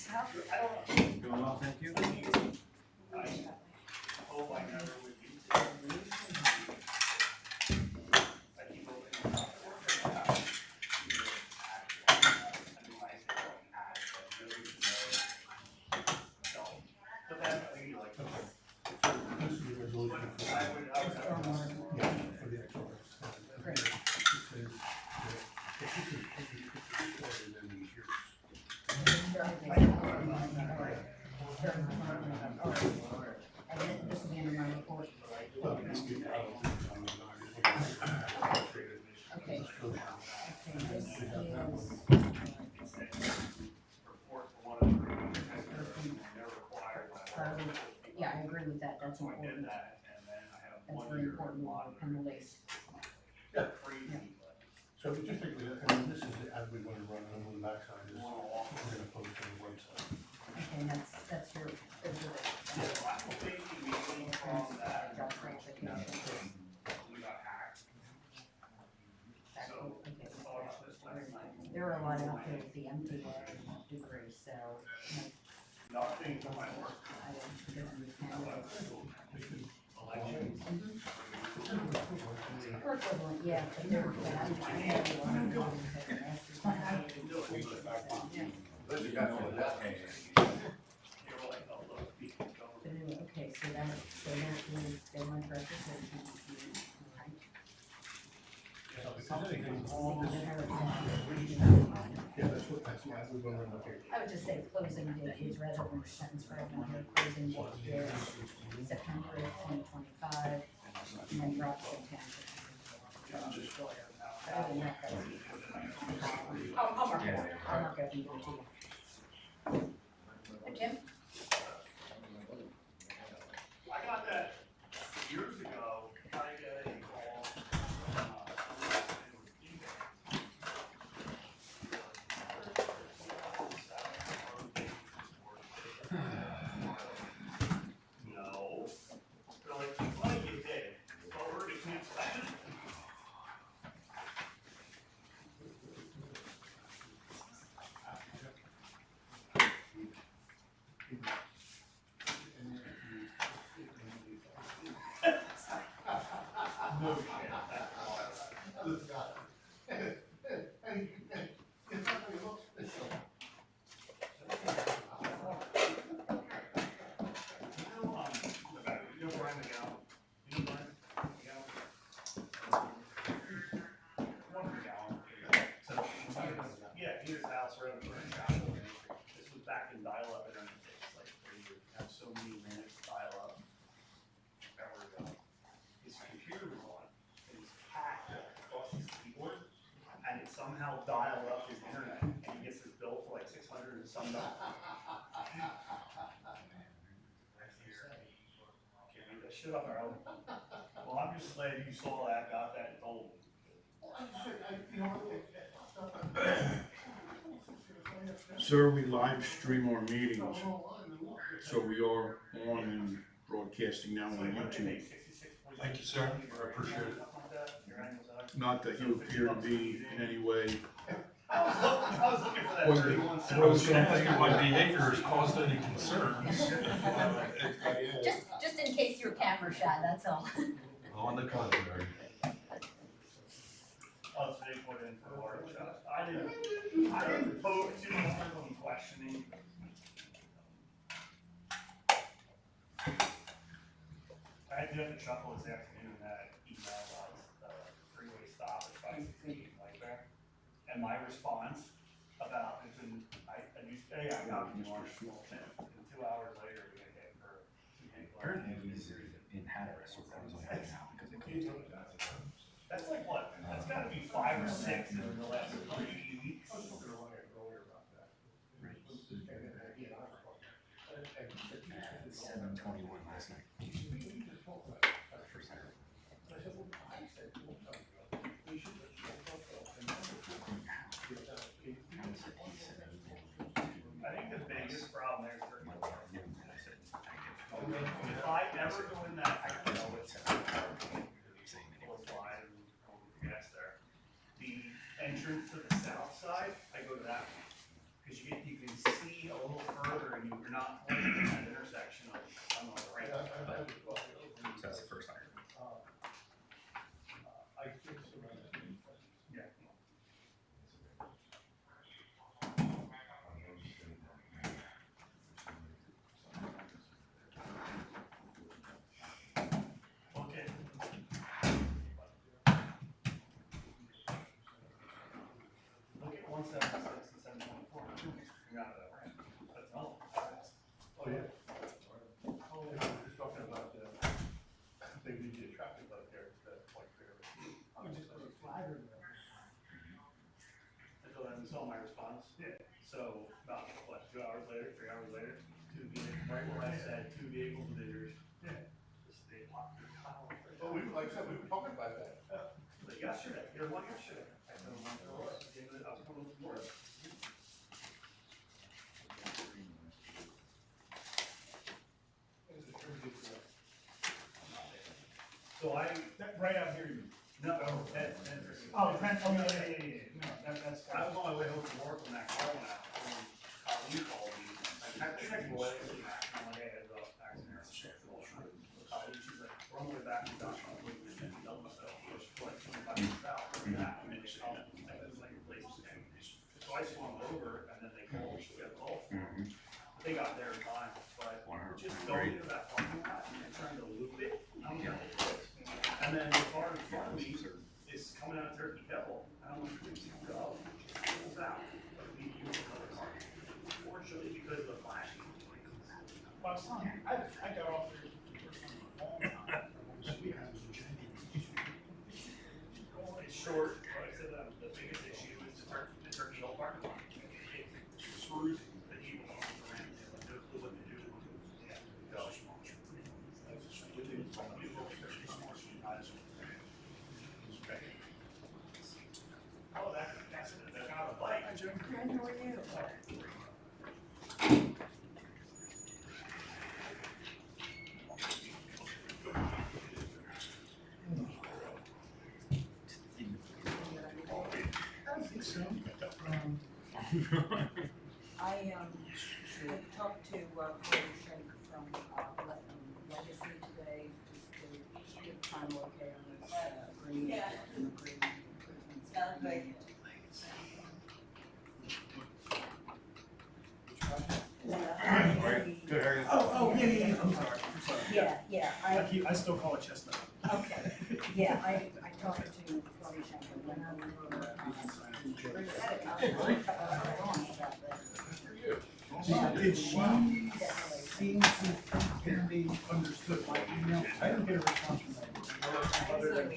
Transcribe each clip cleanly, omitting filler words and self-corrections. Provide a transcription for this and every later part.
yourself? Doing well, thank you. I hope I never would need to. I keep opening it up. But then, like, This is the resolution for, I would yeah, for the XRs. Great. It says, if this is recorded, then here's. And then this will be under my report. Well, this is, Okay. Okay, this is. report for one of the and they're required. Yeah, I agree with that, that's So I did important. that, and then I have That's one very year important on the list. Yeah. crazy, but so we just take, and then this is the ad we want to run, and on the backside is, we're gonna post on the website. Okay, and that's your, I'm thinking maybe from that, job clarification. we got hacked. So, Okay. thought about this last night. There are a lot out there with the MTA degree, so, Nothing for my work. I don't understand. Or equivalent, yeah, but they're, but I have a lot of people that are master's. But anyway, okay, so that is deadline for application. Right. So if there's anything, So you're gonna have a- yeah, that's what, that's why we're gonna run the paper. I would just say closing date is rather than sentence fragment here, closing date is September 2025, and then Robeson Township. Other than that, that's. I'll mark it up, I'll mark it up and give it to you. Tim? I got that years ago, I get a call, no, they're like, well, you did, but we're gonna cancel that. No shit, that's wild. You know Brian McGowan? You know Brian McGowan? One McGowan. So, yeah, he has a house right over in Chapel. This was back in dial-up internet days, like where you would have so many minutes of dial-up. Forever ago. His computer was on, and his cat across his keyboard, and it somehow dialed up his internet, and he gets his bill for like 600 and some dollars. Can't make that shit up, Harold. Well, I'm just glad you saw that, got that, and told me. Sir, we live stream our meetings, so we are on and broadcasting now on YouTube. Thank you, sir. I appreciate it. Not that you appear to be in any way. I was looking for that Was 31 I cents. was gonna ask if my behavior has caused any concerns. Just in case you're camera shy, that's all. On the contrary. Oh, so they put in for water shot. I didn't poke too much on questioning. I had to have to chuckle this afternoon that email about the freeway stop at 568 Mayfair. And my response about it's in, I used, hey, I got you on and 2 hours later we get hit for 2 people. Apparently he's in Hatteras or Frozen right now because they closed it. That's like what? That's gotta be 5 or 6 in the last 3 weeks. At 7:21 last night. First I heard. I think the biggest problem there is if I ever go in that, you know, it's close by and gas there. The entrance to the south side, I go to that one. Because you can see a little you're not like in that intersection of, I'm on the right. Yeah, I have it, well, So that's the first I heard. I think so, right? Yeah. Okay. Look at 176 and 724. You're out of that ramp. That's all. Oh, yeah. Oh, yeah, we're just talking about, maybe you get traffic light there instead of like there. I told them, saw my response. Yeah. So about what, 2 hours later, 3 hours later, right where I said 2 vehicles with injuries. Yeah. Just they blocked their tile. Well, like I said, we were talking about that. But yesterday, there was one yesterday. I told them, I was coming with Florida. So Right out here, you mean? no, Ed. Oh, yeah. No, that's. I was on my way home from work when that car went out, and Colleen called me, like, text me, what is that? I'm like, hey, I was accident. Colleen, she's like, we're on the way back to Joshua, I'm waiting to get done myself, which is like 25 minutes out, and that, and they called, like, it was like a place to stay. So I swung over, and then they called, she got a call for them. But they got there in time, but just going into that parking lot and trying to loop it, I'm like, and then the car in front of me is coming out of Turkey Hill, and I'm like, where's he go? Just pulls out, like, we use another car. Fortunately, because of the flashing. Well, son, I got off there for the first time in a long time. It's short, like I said, the biggest issue is the Turkey Hill parking lot. It screws the people off the ramp, they have no clue what to do, they have to go. Oh, that's not a bike. Hi, how are you? I don't think so. I talked to Robeson from Legacy today, just to give final okay on this agreement improvements. Good, how are you? Oh, yeah, I'm sorry. Yeah, I still call it Chestnut. okay, yeah, I talked to Robeson and went over, Did she seem to think they understood my email? I didn't get a response from them.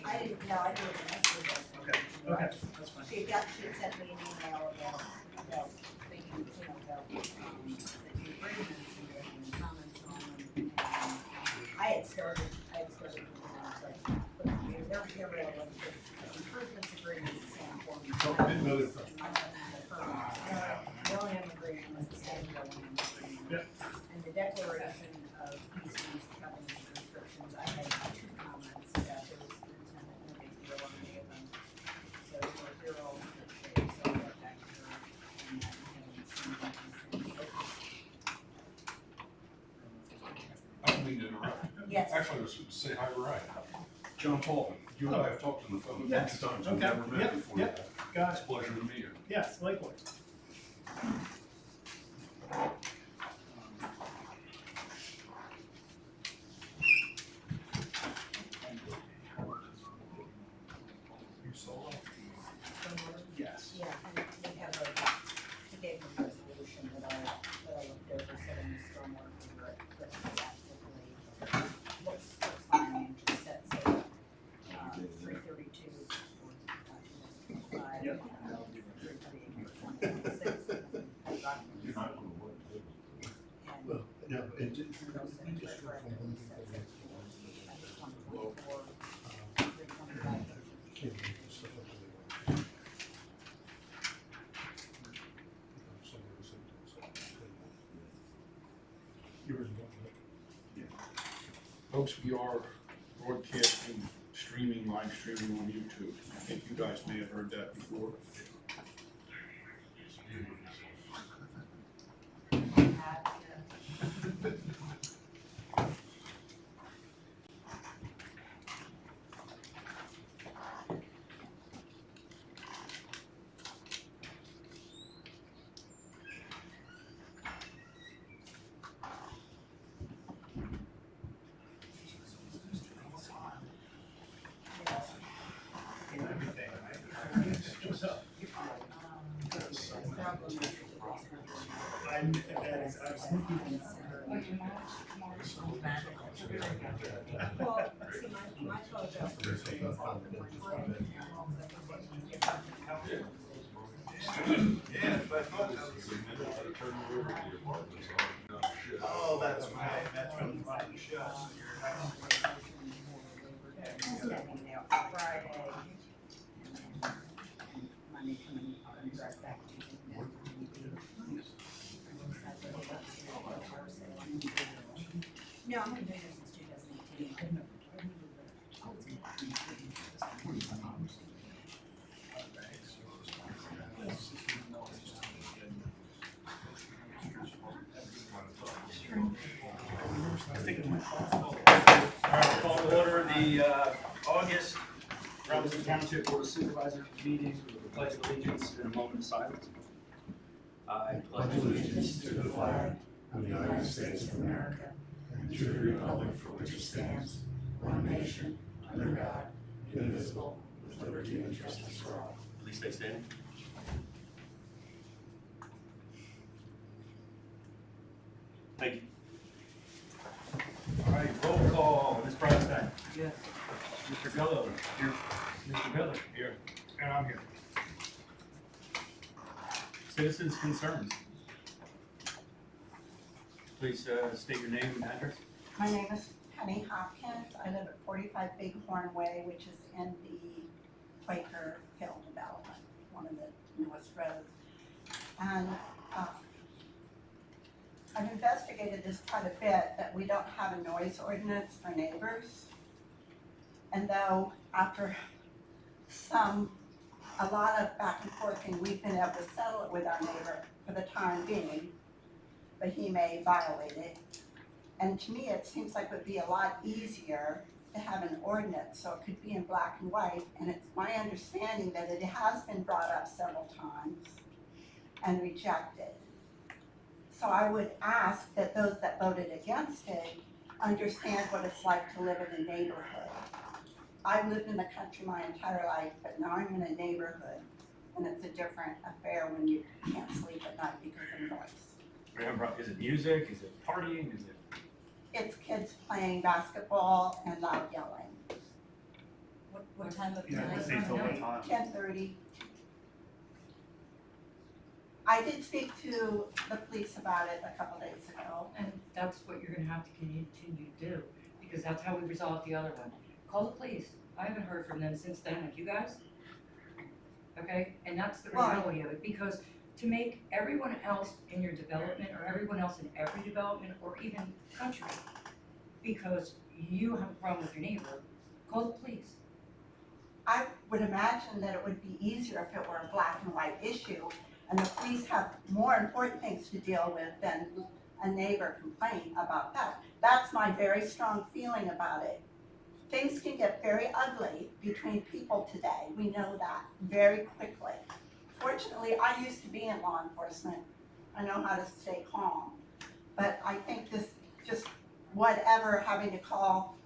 I didn't, no, I didn't answer that. Okay, that's fine. She sent me an email about thinking, about, the agreements and comments on them. And I had started with them, like, but they're really like the improvements agreement is the same form. Didn't know that. The O&M agreement is the same O&M agreement. Yep. And the declaration of easements, covenants, and restrictions, I had 2 comments about those, and no big deal on any of them. So they're all in good shape, so I'll get back to her on that and have them send me these things. I don't mean to interrupt. Yes. Actually, I was going to say hi, Ryan. John Paul, you and I have talked on the phone a bunch Yes. of times. We've Okay. never met Yep. before. Yep. Got It's it. a pleasure to meet you. Yes, likewise. You solo? Yes. Yeah, and we have he gave me a resolution that I looked over, said in the stormwater over it, but absolutely looks fine, I mean, just sets it, 332 for 2025. Yep. 338 for 2026. And You're not going to work. Well, no, it just. I just want 2024, 325. Folks, we are broadcasting, live streaming on YouTube. I think you guys may have heard that before. I was thinking. Well, see, my phone goes off the Wednesday. Yeah, but I thought that was submitted to turn it over to the apartment, so. Oh, that's right, that's when the money shuts, so you're not. Standing there on Friday, and then Monday coming right back to you. No, I'm gonna be here since 2018. All right, call to order the August Robeson Township Board of Supervisors meeting with the pledge of allegiance and a moment of silence. I pledge allegiance to the flag of the United States of America and to the republic for which it stands, one nation, under God, indivisible, with liberty and justice for all. Please stay standing. Thank you. All right, roll call. Ms. Bronstein. Yes. Mr. Gello. Here. Mr. Miller. Here. And I'm here. Citizens' concerns. Please state your name and address. My name is Penny Hopkins. I live at 45 Bighorn Way, which is in the Quaker Hill development, one of the newest roads. And I've investigated this quite a bit, that we don't have a noise ordinance for neighbors. And though after a lot of back and forth, and we've been able to settle it with our neighbor for the time being, but he may violate it. And to me, it seems like it would be a lot easier to have an ordinance, so it could be in black and white. And it's my understanding that it has been brought up several times and rejected. So I would ask that those that voted against it understand what it's like to live in a neighborhood. I've lived in the country my entire life, but now I'm in a neighborhood, and it's a different affair when you can't sleep at night because of noise. Is it music? Is it partying? Is it? It's kids playing basketball and loud yelling. What time of You have to night? say till what time? 10:30. I did speak to the police about it a couple days ago. And that's what you're gonna have to continue to do, because that's how we resolved the other one. Call the police. I haven't heard from them since then, have you guys? Okay, and that's the Why? reality of it, because to make everyone else in your development, or everyone else in every development, or even country, because you have a problem with your neighbor, call the police. I would imagine that it would be easier if it were a black and white issue, and the police have more important things to deal with than a neighbor complaining about that. That's my very strong feeling about it. Things can get very ugly between people today. We know that very quickly. Fortunately, I used to be in law enforcement. I know how to stay calm. But I think this, just whatever, having to call.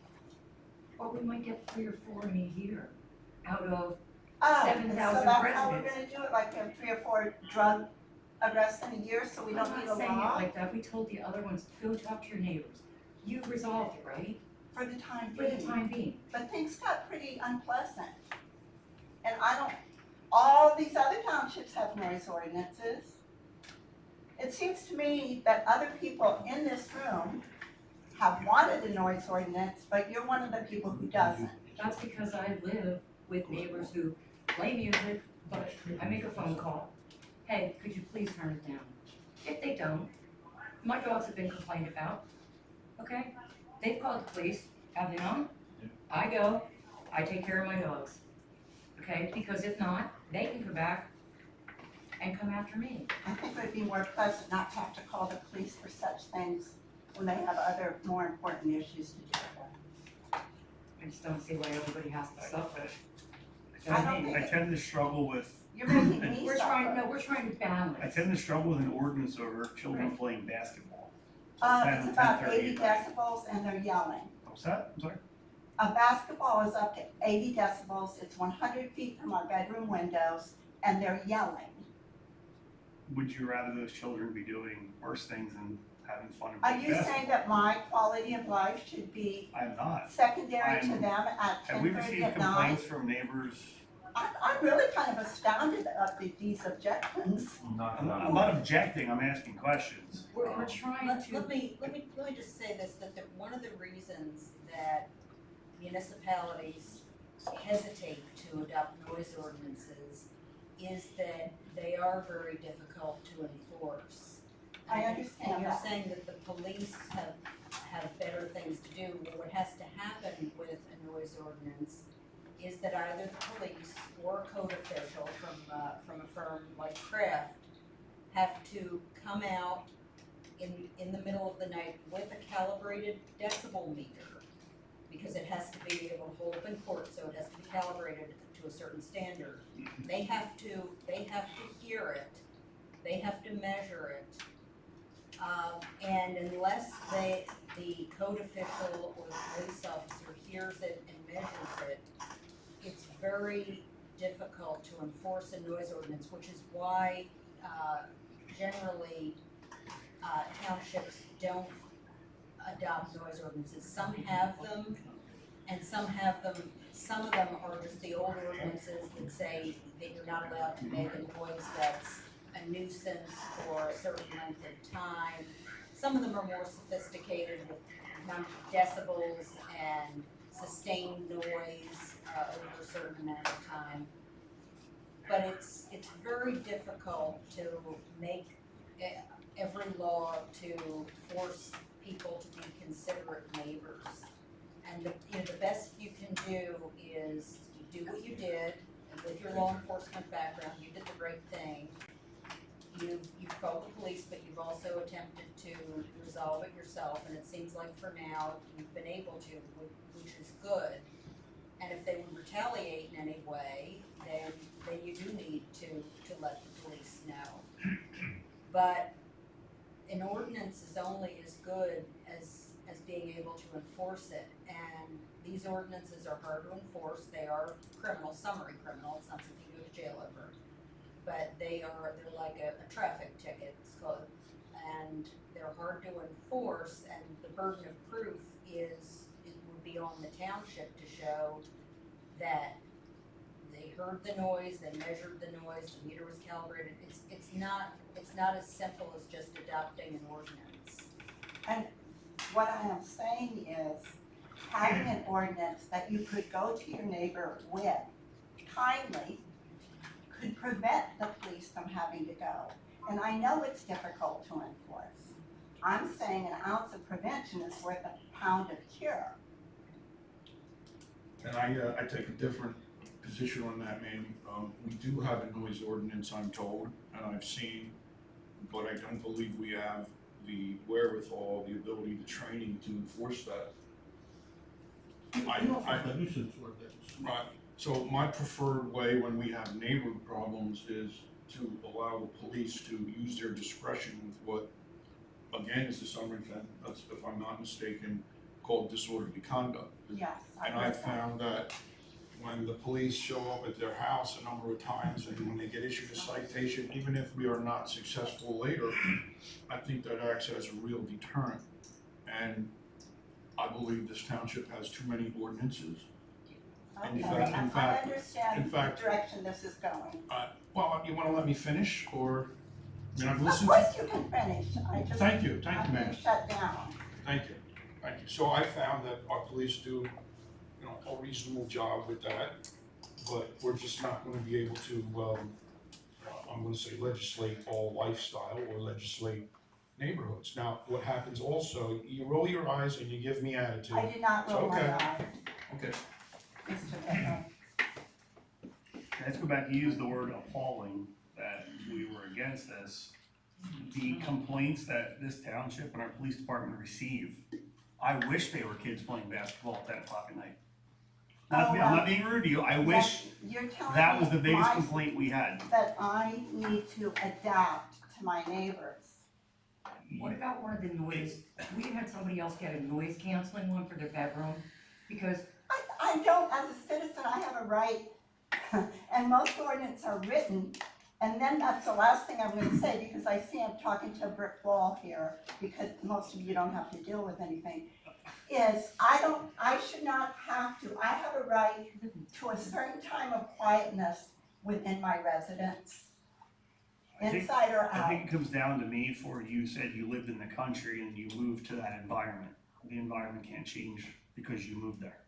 Or we might get 3 or 4 in a year out of Oh, 7,000 and so that's how we're residents. gonna do it, like we have 3 or 4 drug arrests in a year, so we don't I'm need not a saying it law like that. We told the other ones, go talk to your neighbors. You've resolved it, right? for the time For the being. time being. But things got pretty unpleasant. And all these other townships have noise ordinances. It seems to me that other people in this room have wanted a noise ordinance, but you're one of the people who doesn't. That's because I live with neighbors who play music, but I make a phone call. Hey, could you please turn it down? If they don't, my dogs have been complained about, okay? They've called the police, have they not? I go, I take care of my dogs, okay? Because if not, they can come back and come after me. I think it would be more pleasant not to have to call the police for such things when they have other more important issues to deal with. I just don't see why everybody has to suffer. I don't think I tend to struggle with, you're making me We're suffer. trying to balance. I tend to struggle with an ordinance over children playing basketball. It's 10, about 10:30 80 at night. decibels and they're yelling. What's that? I'm sorry? A basketball is up to 80 decibels, it's 100 feet from our bedroom windows, and they're yelling. would you rather those children be doing worse things than having fun and Are playing you saying basketball? that my quality of life should be I'm not. secondary to I'm- them at Have we 10:30 received at night? complaints from neighbors? I'm really kind of astounded at these objections. I'm not objecting, I'm asking questions. We're trying Let to, me just say this, that one of the reasons that municipalities hesitate to adopt noise ordinances is that they are very difficult to enforce. I understand And you're that. saying that the police have better things to do. Well, what has to happen with a noise ordinance is that either the police or a code official from a firm like Kraft have to come out in the middle of the night with a calibrated decibel meter, because it has to be able to hold up in court, so it has to be calibrated to a certain standard. They have to hear it, they have to measure it. And unless the code official or the police officer hears it and measures it, it's very difficult to enforce a noise ordinance, which is why generally townships don't adopt noise ordinances. Some have them, and some of them are just the old ordinances that say that you're not allowed to make a noise that's a nuisance for a certain length of time. Some of them are more sophisticated with decibels and sustained noise over a certain amount of time. But it's very difficult to make every law to force people to be considerate neighbors. And the best you can do is you do what you did, and with your law enforcement background, you did the right thing. You've called the police, but you've also attempted to resolve it yourself, and it seems like for now you've been able to, which is good. And if they would retaliate in any way, then you do need to let the police know. But an ordinance is only as good as being able to enforce it. And these ordinances are hard to enforce. They are criminal, summary criminal. It's not something you go to jail over. But they're like a traffic ticket, it's called. And they're hard to enforce, and the burden of proof would be on the township to show that they heard the noise, they measured the noise, the meter was calibrated. It's not as simple as just adopting an ordinance. And what I am saying is, having an ordinance that you could go to your neighbor with kindly could prevent the police from having to go. And I know it's difficult to enforce. I'm saying an ounce of prevention is worth a pound of cure. And I take a different position on that, man. We do have a noise ordinance, I'm told, and I've seen, but I don't believe we have the wherewithal, the ability, the training to enforce that. The nuisance ordinance. Right. So my preferred way when we have neighbor problems is to allow the police to use their discretion with what, again, is the summary thing, that's, if I'm not mistaken, called disorderly conduct. Yes. And I've found that when the police show up at their house a number of times and when they get issued a citation, even if we are not successful later, I think that acts as a real deterrent. And I believe this township has too many ordinances. Okay, in fact, I understand in fact, the direction this is going. Well, you wanna let me finish, or, I mean, I've Of listened course you can finish. Thank you, I'm ma'am. being shut down. Thank you. So I found that our police do, a reasonable job with that, but we're just not gonna be able to, I'm gonna say legislate all lifestyle or legislate neighborhoods. Now, what happens also, you roll your eyes and you give me attitude. I did not roll my Okay. eyes, Okay. Mr. Bittner. Let's go back, you used the word appalling, that we were against this. The complaints that this township and our police department receive, I wish they were kids playing basketball at 10 o'clock at night. I'm not being rude to you, I wish You're telling that was me the biggest complaint we had. that I need to adapt to my neighbors. what about one of the noise, we had somebody else get a noise canceling one for their bedroom, because I don't, as a citizen, I have a right, and most ordinances are written And then that's the last thing I'm gonna say, because I see I'm talking to a brick wall here, because most of you don't have to deal with anything, is I should not have to, I have a right to a certain time of quietness within my residence, I think- inside or I out. think it comes down to me for you said you lived in the country and you moved to that environment. The environment can't change because you moved there.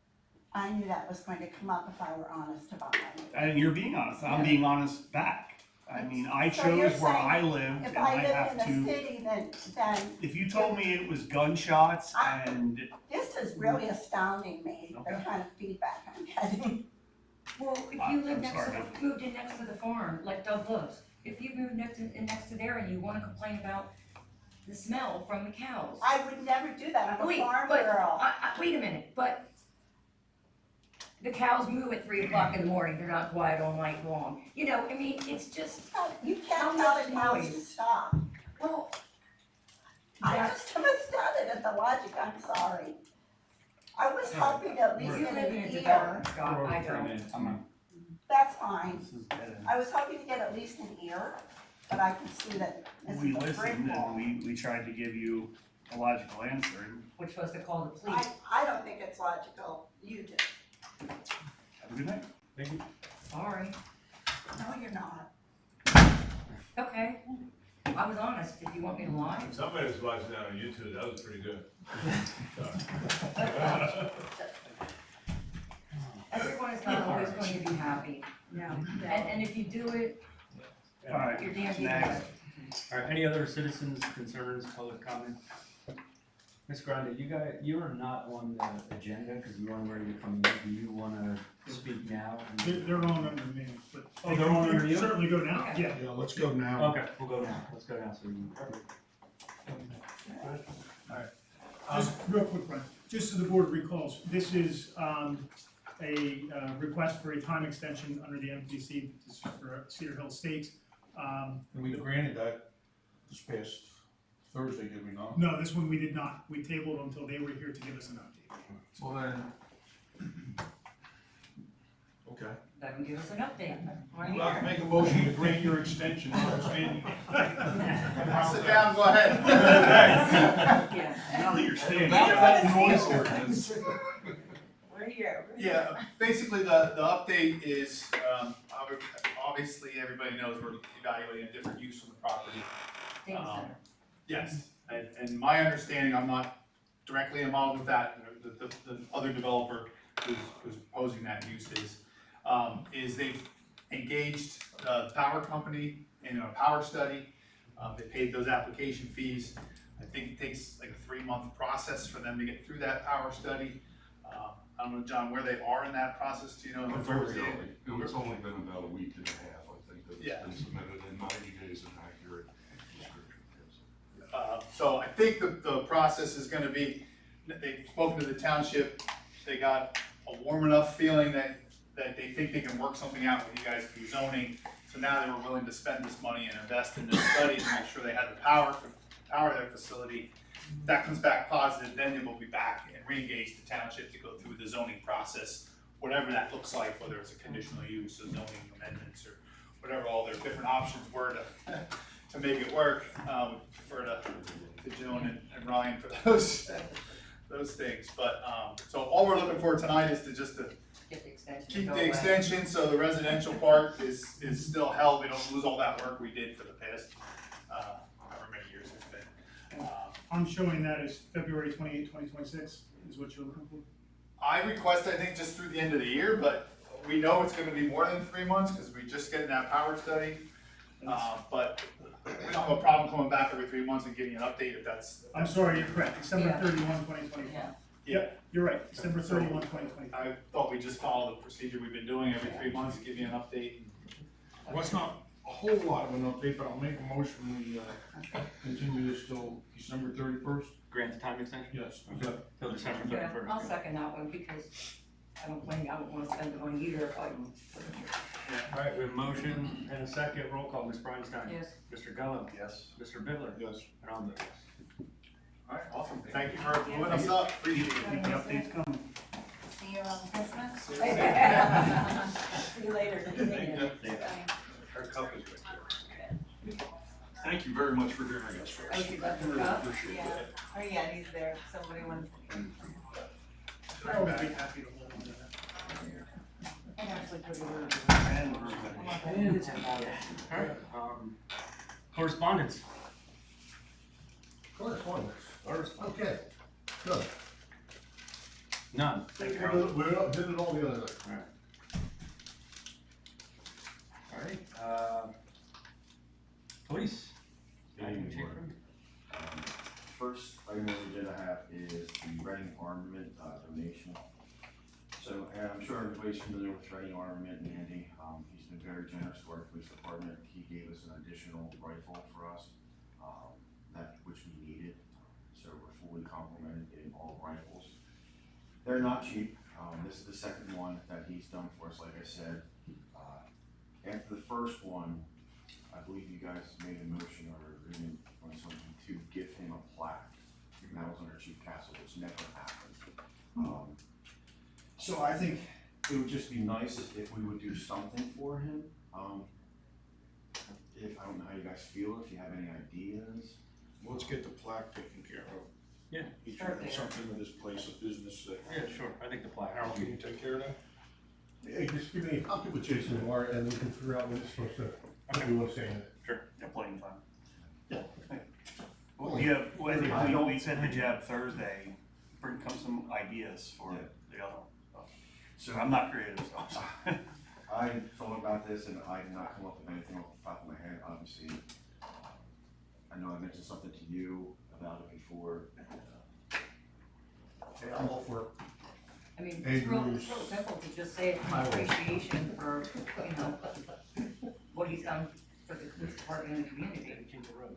I knew that was going to come up if I were honest about my neighbor. And you're being honest, I'm being honest back. I mean, I So you're chose where saying I lived If and I I lived have in the to, city, then if you told me it was gunshots and, this is really astounding me, the Okay. kind of feedback I'm getting. Well, if you I'm live next to, sorry. moved in next to the farm, like Doug does, if you moved next to there and you wanna complain about the smell from the cows. I would never do that, I'm a Wait, farm but, girl. wait a minute, but the cows moo at 3 o'clock in the morning, they're not quiet all night long. You know, I mean, it's just, You How can't tell much the cows to noise? stop. well, I that- just am astounded at the logic, I'm sorry. I was hoping to at least you get live in a an ear, development, Scott, I don't. that's fine. this is dead end. I was hoping to get at least an ear, but I can see that this We is a brick listened wall. and we tried to give you a logical answer and We're supposed to call the police. I don't think it's logical, you do. have a good night. Thank you. Sorry. No, you're not. Okay. I was honest, if you want me to lie. Somebody was watching that on YouTube, that was pretty good. Everyone is not always going to be happy. No. And if you do it, All right, you're damn next. good. All right, any other citizens' concerns, public comment? Ms. Grande, you are not on the agenda because we weren't ready to come in. Do you want to speak now? They're on under me, but. Oh, they're on under you? Certainly go now, Okay. yeah. Yeah, let's go now. Okay, we'll go now. Let's go now. So you. Just real quick, Brian, just so the board recalls, this is a request for a time extension under the MPC. This is for Cedar Hill Estates. And we granted that this past Thursday, did we not? No, this one we did not. We tabled until they were here to give us an update. Well then. Okay. Let them give us an update. I'd like to make a motion to grant your extension, notwithstanding. Sit down, go ahead. Yeah. Now that you're standing. About that noise ordinance. We're here. Yeah, basically the update is, obviously everybody knows we're evaluating a different use of the property. Data center. Yes, and my understanding, I'm not directly involved with that, the other developer who's proposing that use is they've engaged the power company in a power study. They paid those application fees. I think it takes like a 3-month process for them to get through that power study. I don't know, John, where they are in that process, do you know? Very early. It's only been about a week and a half, I think, that it's Yeah. been submitted in 90 days, an accurate description. So I think the process is gonna be, they've spoken to the township, they got a warm enough feeling that they think they can work something out with you guys through zoning. So now they were willing to spend this money and invest in this study to make sure they had the power their facility. If that comes back positive, then they will be back and re-engage the township to go through the zoning process, whatever that looks like, whether it's a conditional use, or zoning amendments, or whatever all their different options were to make it work. Prefer to Joan and Ryan for those things. But so all we're looking for tonight is to Get the extension. keep go the away. extension, so the residential part is still held. We don't lose all that work we did for the past however many years it's been. I'm showing that as February 28, 2026 is what you're looking for. I request, I think, just through the end of the year, but we know it's gonna be more than 3 months, because we just getting that power study. But we don't have a problem coming back every 3 months and giving you an update if that's. I'm sorry, you're correct, December Yeah. 31, 2025. Yeah. Yep, you're right, December 31, 2025. I thought we'd just follow the procedure we've been doing every 3 months, give you an update. Well, it's not a whole lot of an update, but I'll make a motion, we continue this till December 31st. Grant the time extension? Yes. Till December Yeah, 31st. I'll second that one because I don't blame you, I don't wanna spend it on a year if I. All right, we have a motion and a second. Roll call. Ms. Breinstein. Yes. Mr. Gullo. Yes. Mr. Bittler. Yes. And I'll vote yes. All right, awesome. Thank you for moving us up. Appreciate it. Keep the updates coming. See you on Christmas. See you. See you later. Her cup is right there. Thank you very much for joining us, folks. Oh, she left I the really cup? appreciate Yeah. that. Oh, yeah, he's there, somebody wants. I'd always be happy to hold on to that. I actually put it in. And it's out. Alright, correspondence. Correspondence. Okay, good. None. We did it all the other night. Alright, police. Good evening, Board. First item on the agenda I have is the Reading Armament donation. So I'm sure everybody's familiar with Reading Armament and Andy. He's been very generous to our police department. He gave us an additional rifle for us, which we needed. So we're fully complemented in all rifles. They're not cheap. This is the second one that he's done for us, like I said. After the first one, I believe you guys made a motion or agreement on something to give him a plaque. And that was under Chief Castle, which never happened. So I think it would just be nice if we would do something for him. I don't know how you guys feel, if you have any ideas. Let's get the plaque taken care of. Yeah. He should have something with his place of business that. Yeah, sure, I think the plaque. Harold, can you take care of that? Hey, just give me, I'll get with Jason tomorrow and we can figure out what it's supposed to, what we want to say in it. Sure. Yeah, plenty of time. Yeah. Well, I think we said the job Thursday, come some ideas for the other one. So I'm not creative, so. I thought about this and I did not come up with anything off the top of my head, obviously. I know I mentioned something to you about it before. Hey, I'm all for it. I mean, Hey, it's real Bruce. simple to just say it's an appreciation for, you know, what he's done for the police department and the community. Dedicate the road.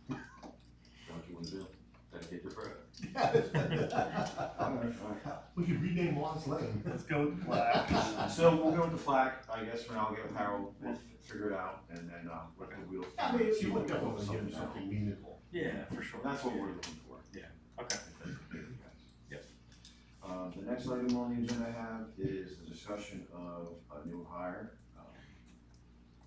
What you wanna do? Dedicate the road. We could rename Watts Lane. Let's go with the flag. So we'll go with the flag, I guess, for now. I'll get with Harold, we'll figure it out, and then, let the wheels. I mean, see you what would definitely give something him something meaningful. Yeah, for sure. That's what we're looking for. Okay. Yep. The next item on the agenda I have is the discussion of a new hire.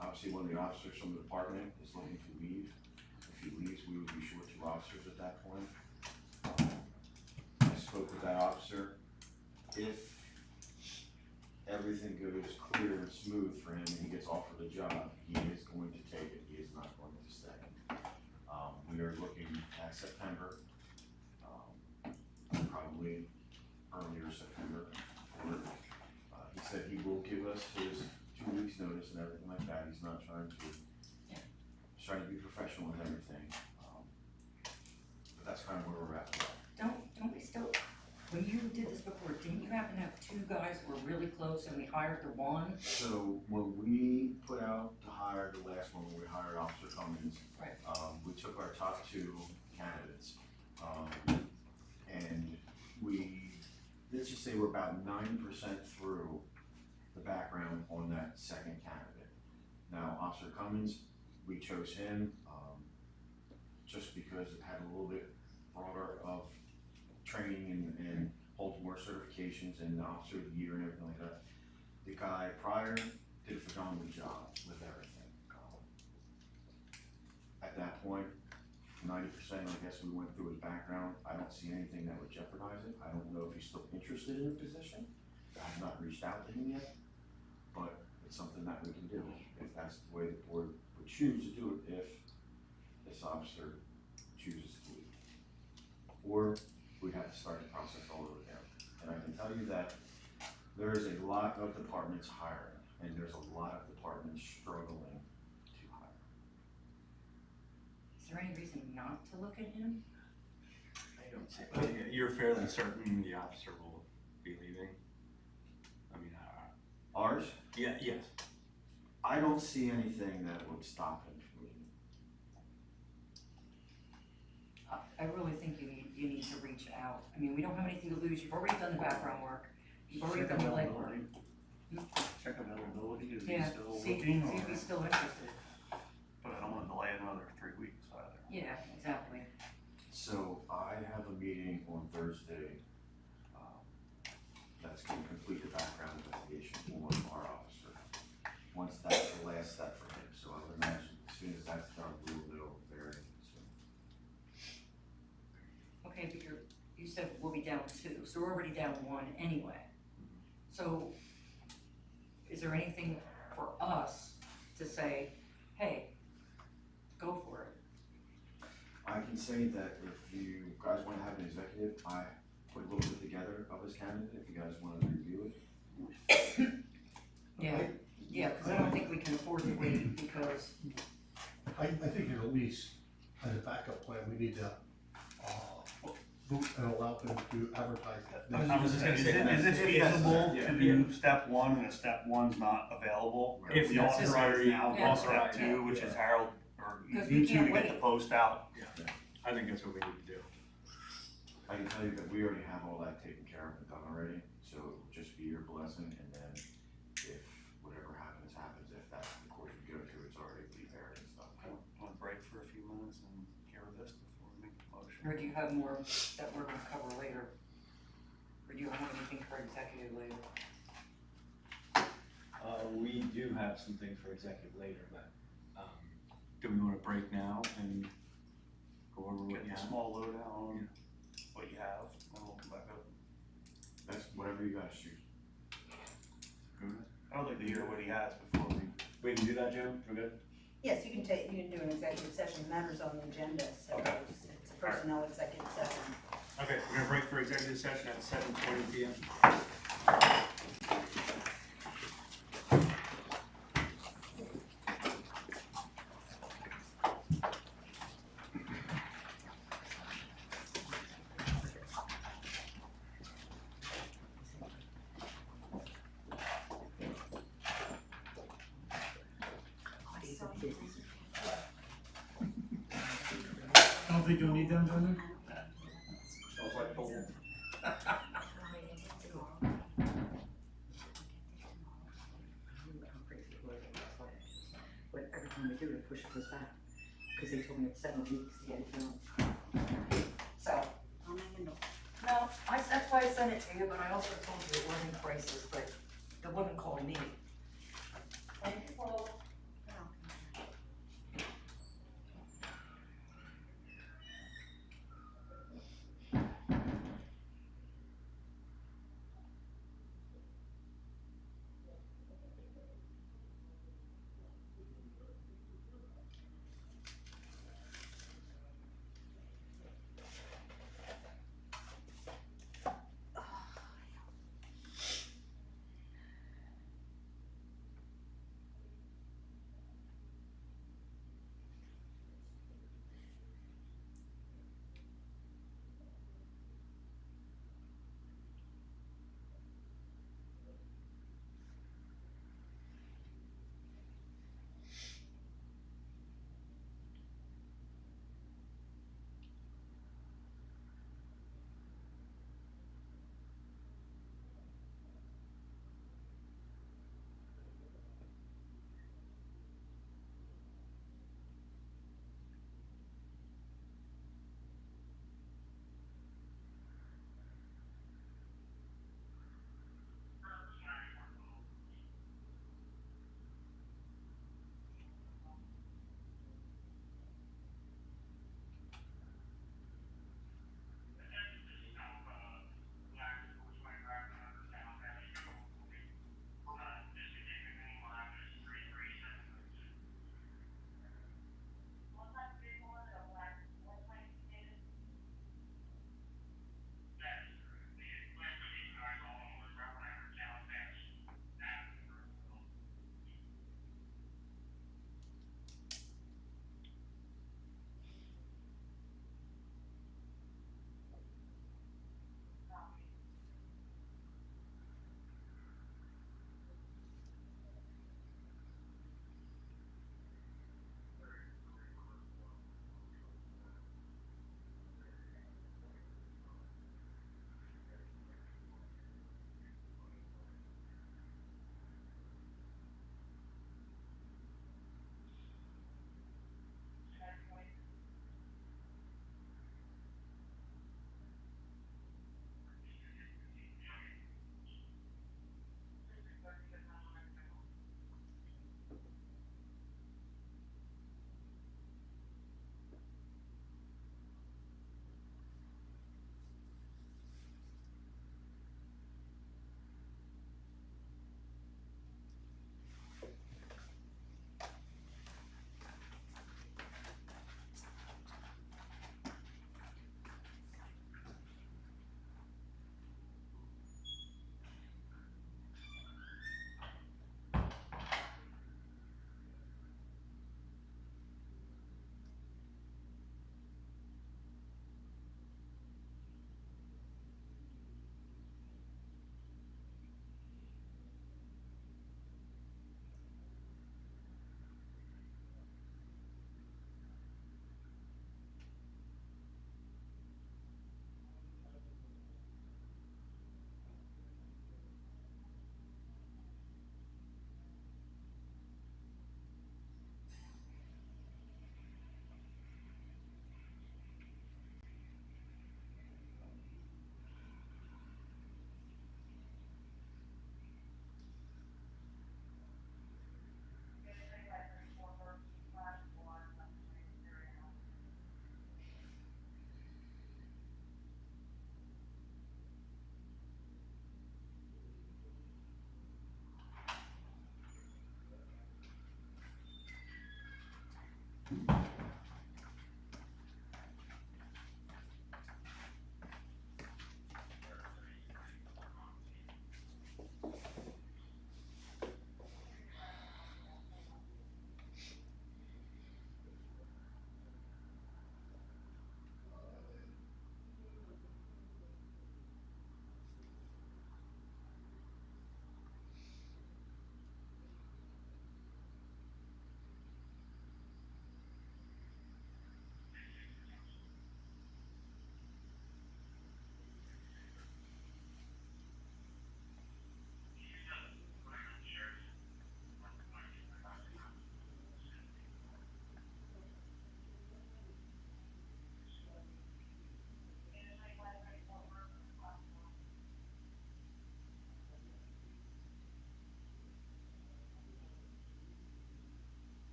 Obviously, one of the officers from the department is looking to leave. If he leaves, we would be short 2 officers at that point. I spoke with that officer. If everything goes clear and smooth for him and he gets offered a job, he is going to take it. He is not going to stay. We are looking at September, probably earlier September. He said he will give us his 2 weeks notice and everything like that. He's not trying to, he's trying to be professional with everything. But that's kind of where we're at. Don't we still, when you did this before, didn't you happen to have 2 guys who were really close and we hired the one? So when we put out to hire the last one, when we hired Officer Cummins, Right. We took our top 2 candidates. And let's just say we're about 90% through the background on that second candidate. Now, Officer Cummins, we chose him just because it had a little bit broader of training and holds more certifications and Officer of the Year and everything like that. The guy prior did a phenomenal job with everything. At that point, 90%, I guess we went through his background. I don't see anything that would jeopardize it. I don't know if he's still interested in the position. I have not reached out to him yet, but it's something that we can do if that's the way the board would choose to do it if this officer chooses to leave. Or we'd have to start the process all over again. And I can tell you that there is a lot of departments hiring, and there's a lot of departments struggling to hire. Is there any reason not to look at him? I don't see, you're fairly certain the officer will be leaving? I mean, Ours? yeah, yes. I don't see anything that would stop him from leaving. I really think you need to reach out. I mean, we don't have anything to lose. You've already done the background work. You've already done the legwork. Check availability, is he Yeah, still see looking, if he's still interested. but I don't wanna delay another 3 weeks either. Yeah, exactly. So I have a meeting on Thursday, that's gonna complete the background investigation on our officer. Once that's the last step for him, so I would imagine as soon as that's done, said we'll be down 2, so we're already down 1 anyway. So is there anything for us to say, hey, go for it? I can say that if you guys wanna have an executive, I put a little bit together of his candidate, if you guys wanna review it. Yeah, because I don't think we can afford to wait, because I think at least, as a backup plan, we need to, vote and allow them to advertise that. I was just gonna say, Is it feasible yeah. to do step 1 and if step 1's not available? If we authorize necessary, now, yeah. go step 2, which is Harold, or Because you we two can't to get the wait. post out. I think that's what we need to do. I can tell you that we already have all that taken care of and done already, so it will just be your blessing, and then if whatever happens, happens, if that's the course we go through, it's already prepared and stuff. Want to break for a few minutes and hear this before we make the motion? or do you have more that we're gonna cover later? Or do you have anything for executive later? We do have some things for executive later, but, do we wanna break now and go over what Get you a have? small lowdown on what you have, and we'll come back up. That's whatever you guys choose. I would like to hear what he has before we. We can do that, Joe? We're good? Yes, you can do an executive session, matters on the agenda, so Okay. it's a personnel executive session. Okay, we're gonna break for executive session at 7:20 PM. I don't think you'll need them, Jonah? Smells like bull. But every time we do, it pushes us back, because they told me it's 7 weeks to get it done. So, no, that's why I sent it to you, but I also told you it wasn't crisis, but it wasn't calling me.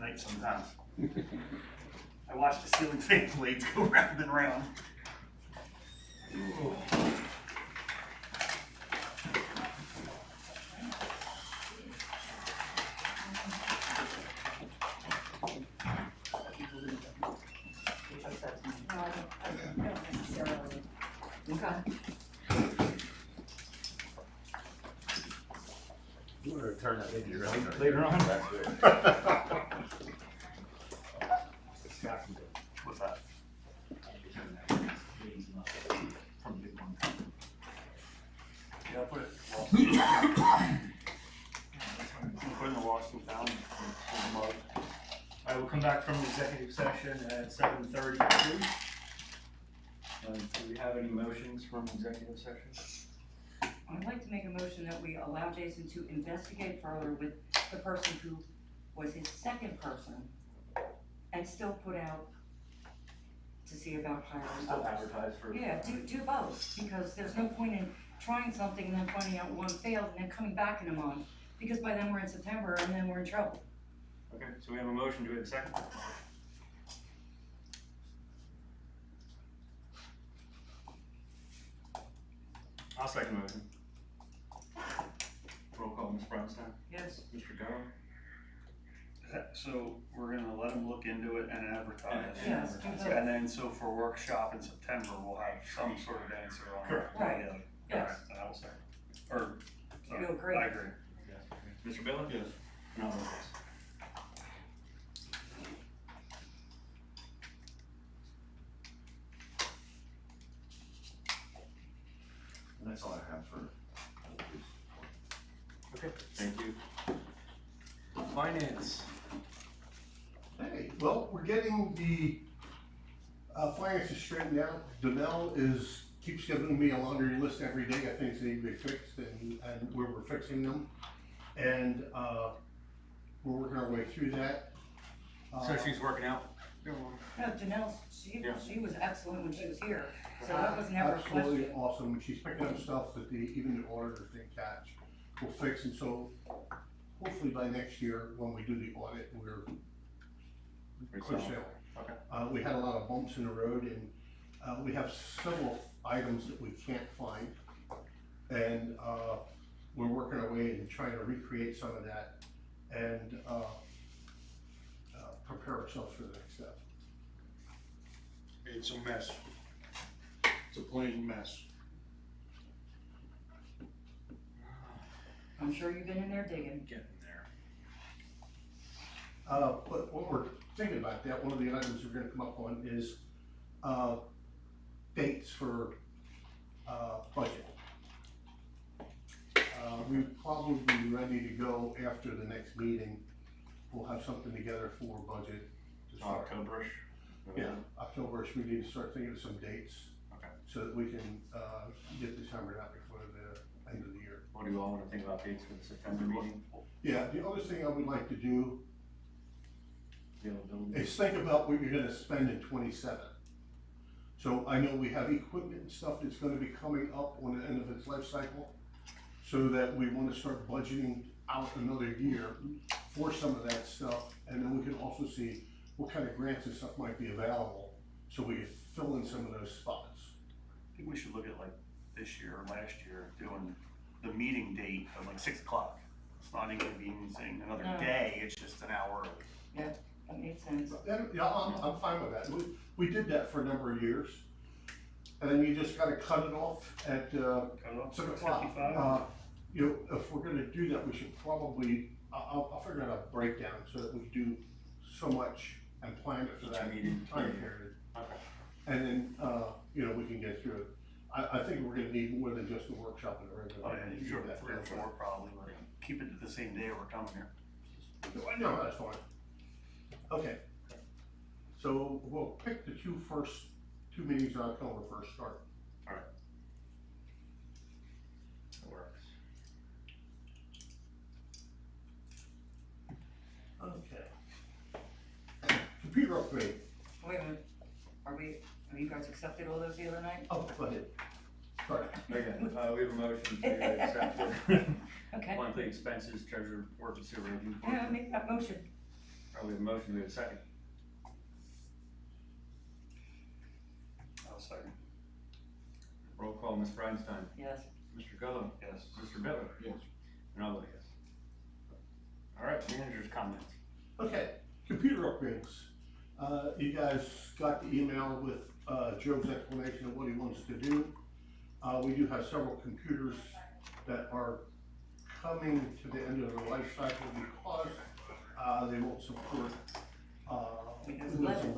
night sometimes. I watch the ceiling fan blades go round and round. No, I don't necessarily. Okay. You wanna turn that into your own. Later on. That's it. What's that? From the big one. Yeah, I'll put it. Put it in the Washington Town. All right, we'll come back from the executive session at 7:32. Do we have any motions from executive session? I'd like to make a motion that we allow Jason to investigate further with the person who was his second person and still put out to see about hiring Still others. advertise for. Yeah, do both, because there's no point in trying something and then finding out one failed and then coming back in a month, because by then we're in September and then we're in trouble. Okay, so we have a motion, do we have a second? I'll second the motion. Roll call, Ms. Brownstein, Yes. Mr. Gallo. So we're gonna let them look into it and advertise. Yes, do both. And then, so for workshop in September, we'll have some sort of answer on. Correct. Right. Yeah. Yes. Alright, then I will say. Or, sorry, You agree. I agree. Mr. Bailey? Yes. And I'll vote yes. And that's all I have for. Okay, thank you. Finance. Hey, well, we're getting the finances straightened out. Donnell keeps giving me a laundry list every day of things that need to be fixed and where we're fixing them. And we're working our way through that. So she's working out? No, Janelle, Yeah. she was excellent when she was here, so that was never a Absolutely question. awesome. She's picking up stuff that even the auditors didn't catch. We'll fix, and so hopefully by next year, when we do the audit, we're clear sailing. Okay. We had a lot of bumps in the road, and we have several items that we can't find. And we're working our way and trying to recreate some of that and prepare ourselves for the next step. It's a mess. It's a plain mess. I'm sure you've been in there digging. Getting there. But when we're thinking about that, one of the items we're gonna come up on is dates for budget. We probably be ready to go after the next meeting. We'll have something together for budget to start. Octoberish? Yeah, Octoberish, we need to start thinking of some dates. Okay. So that we can get this hammered out before the end of the year. What do you all want to think about dates for the September meeting? Yeah, the other thing I would like to do Availability? is think about what you're gonna spend in 27. So I know we have equipment and stuff that's gonna be coming up on the end of its life cycle, so that we wanna start budgeting out another year for some of that stuff, and then we can also see what kind of grants and stuff might be available, so we can fill in some of those spots. I think we should look at like this year or last year, doing the meeting date of like 6 o'clock. It's not inconveniencing another No. day, it's just an hour. Yeah, that makes sense. Yeah, I'm fine with that. We did that for a number of years, and then you just gotta cut it off at Cut it off 7 o'clock. 6:55. You know, if we're gonna do that, we should probably, I'll figure out a breakdown so that we do so much and plan it for Each that meeting. time period. Okay. And then, you know, we can get through it. I think we're gonna need more than just a workshop and a regular. Oh, yeah, meeting to sure, do that. 3 or 4 probably, but keep it the same day we're coming here. No, that's fine. Okay. So we'll pick the two meetings in October first start. Alright. That works. Okay. Computer upgrade. Wait a minute, have you guys accepted all those the other night? Oh, go ahead. Sorry. Okay, we have a motion to accept the Okay, monthly expenses, treasurer, work and sewer agent. yeah, make that motion. We have a motion, we have a second. I'll second. Roll call, Ms. Bridenstine. Yes. Mr. Gallow. Yes. Mr. Bittler. Yes. And I'll vote yes. All right, manager's comments. Okay, computer upgrades. You guys got the email with Joe's explanation of what he wants to do. We do have several computers that are coming to the end of their life cycle because they won't support Windows Windows 11.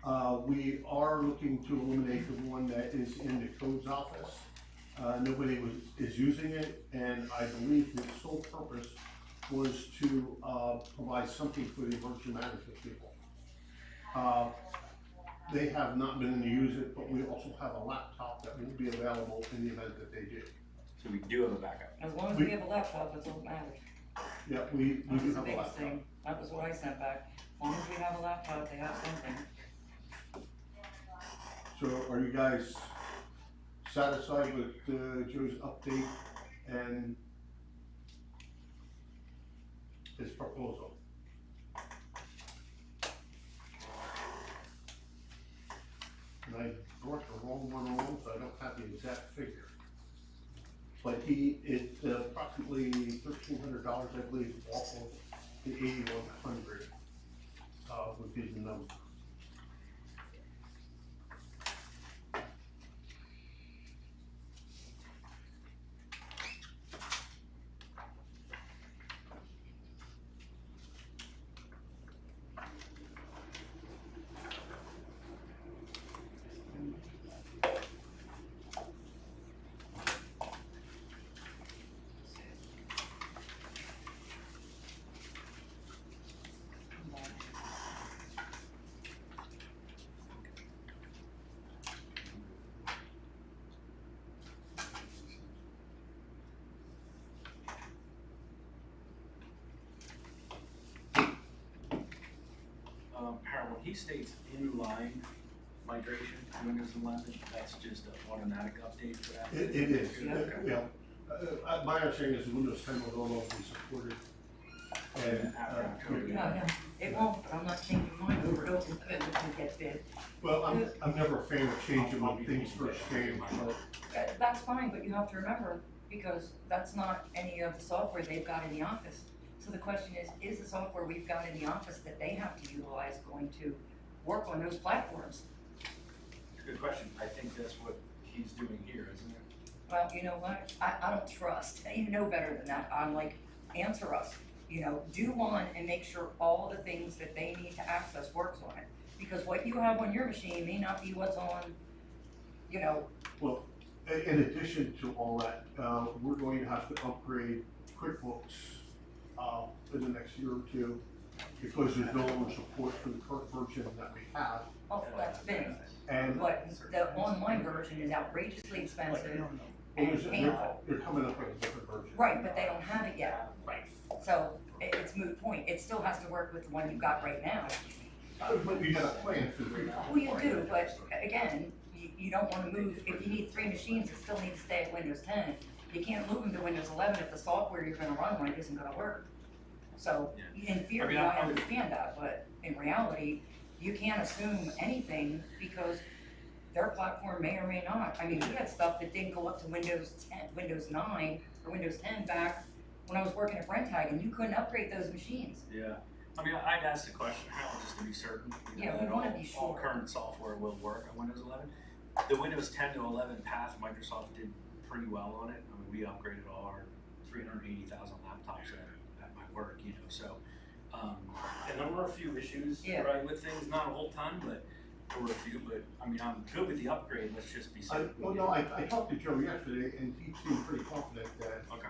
11. We are looking to eliminate the one that is in the codes office. Nobody is using it, and I believe the sole purpose was to provide something for the emergency management people. They have not been to use it, but we also have a laptop that will be available in the event that they do. So we do have a backup. As long as we have a laptop, that's all that matters. Yeah, we That do was the have a biggest laptop. thing. That was what I sent back. As long as we have a laptop, they have something. So are you guys satisfied with Joe's update and his proposal? And I brought the wrong one along, so I don't have the exact figure. But it's approximately $1,300, I believe, off of the 8,100, would be the number. Harold, when he states inline migration to Windows 11, that's just an automatic update for that? It is, Okay. yeah. My understanding is Windows 10 will no longer be supported. And, No, it won't, but I'm not changing mine over and over again when it gets bid. well, I'm never a fan of changing when things first change, but That's fine, but you have to remember, because that's not any of the software they've got in the office. So the question is the software we've got in the office that they have to utilize going to work on those platforms? Good question. I think that's what he's doing here, isn't it? Well, you know what, I don't trust, you know better than that, I'm like, answer us. You know, do one and make sure all the things that they need to access works on it. Because what you have on your machine may not be what's on, you know. well, in addition to all that, we're going to have to upgrade QuickBooks in the next year or two because there's no longer support for the current version that we have. Oh, that's big, And but the online version is outrageously expensive well, and painful. they're coming up with a different version. Right, but they don't have it yet. Right. So it's moot point, it still has to work with the one you got right now. But you got a plan for the future. Well, you do, but again, you don't wanna move, if you need 3 machines that still need to stay at Windows 10, you can't move them to Windows 11 if the software you're gonna run on isn't gonna work. So, in theory, I understand that, but in reality, you can't assume anything because their platform may or may not. I mean, we had stuff that didn't go up to Windows 10, Windows 9, or Windows 10 back when I was working at Brentag, and you couldn't upgrade those machines. Yeah. I mean, I'd ask the question, Harold, just to be certain. You know, Yeah, we that wanna all- be All sure. current software will work on Windows 11. The Windows 10 to 11 path, Microsoft did pretty well on it. I mean, we upgraded all our 380,000 laptops at my work, you know, so. And there were a few issues, Yeah. right, with things, not a whole ton, but there were a few, but, I mean, I'm good with the upgrade, let's just be certain. Well, no, I talked to Joe yesterday and he seemed pretty confident that, Okay.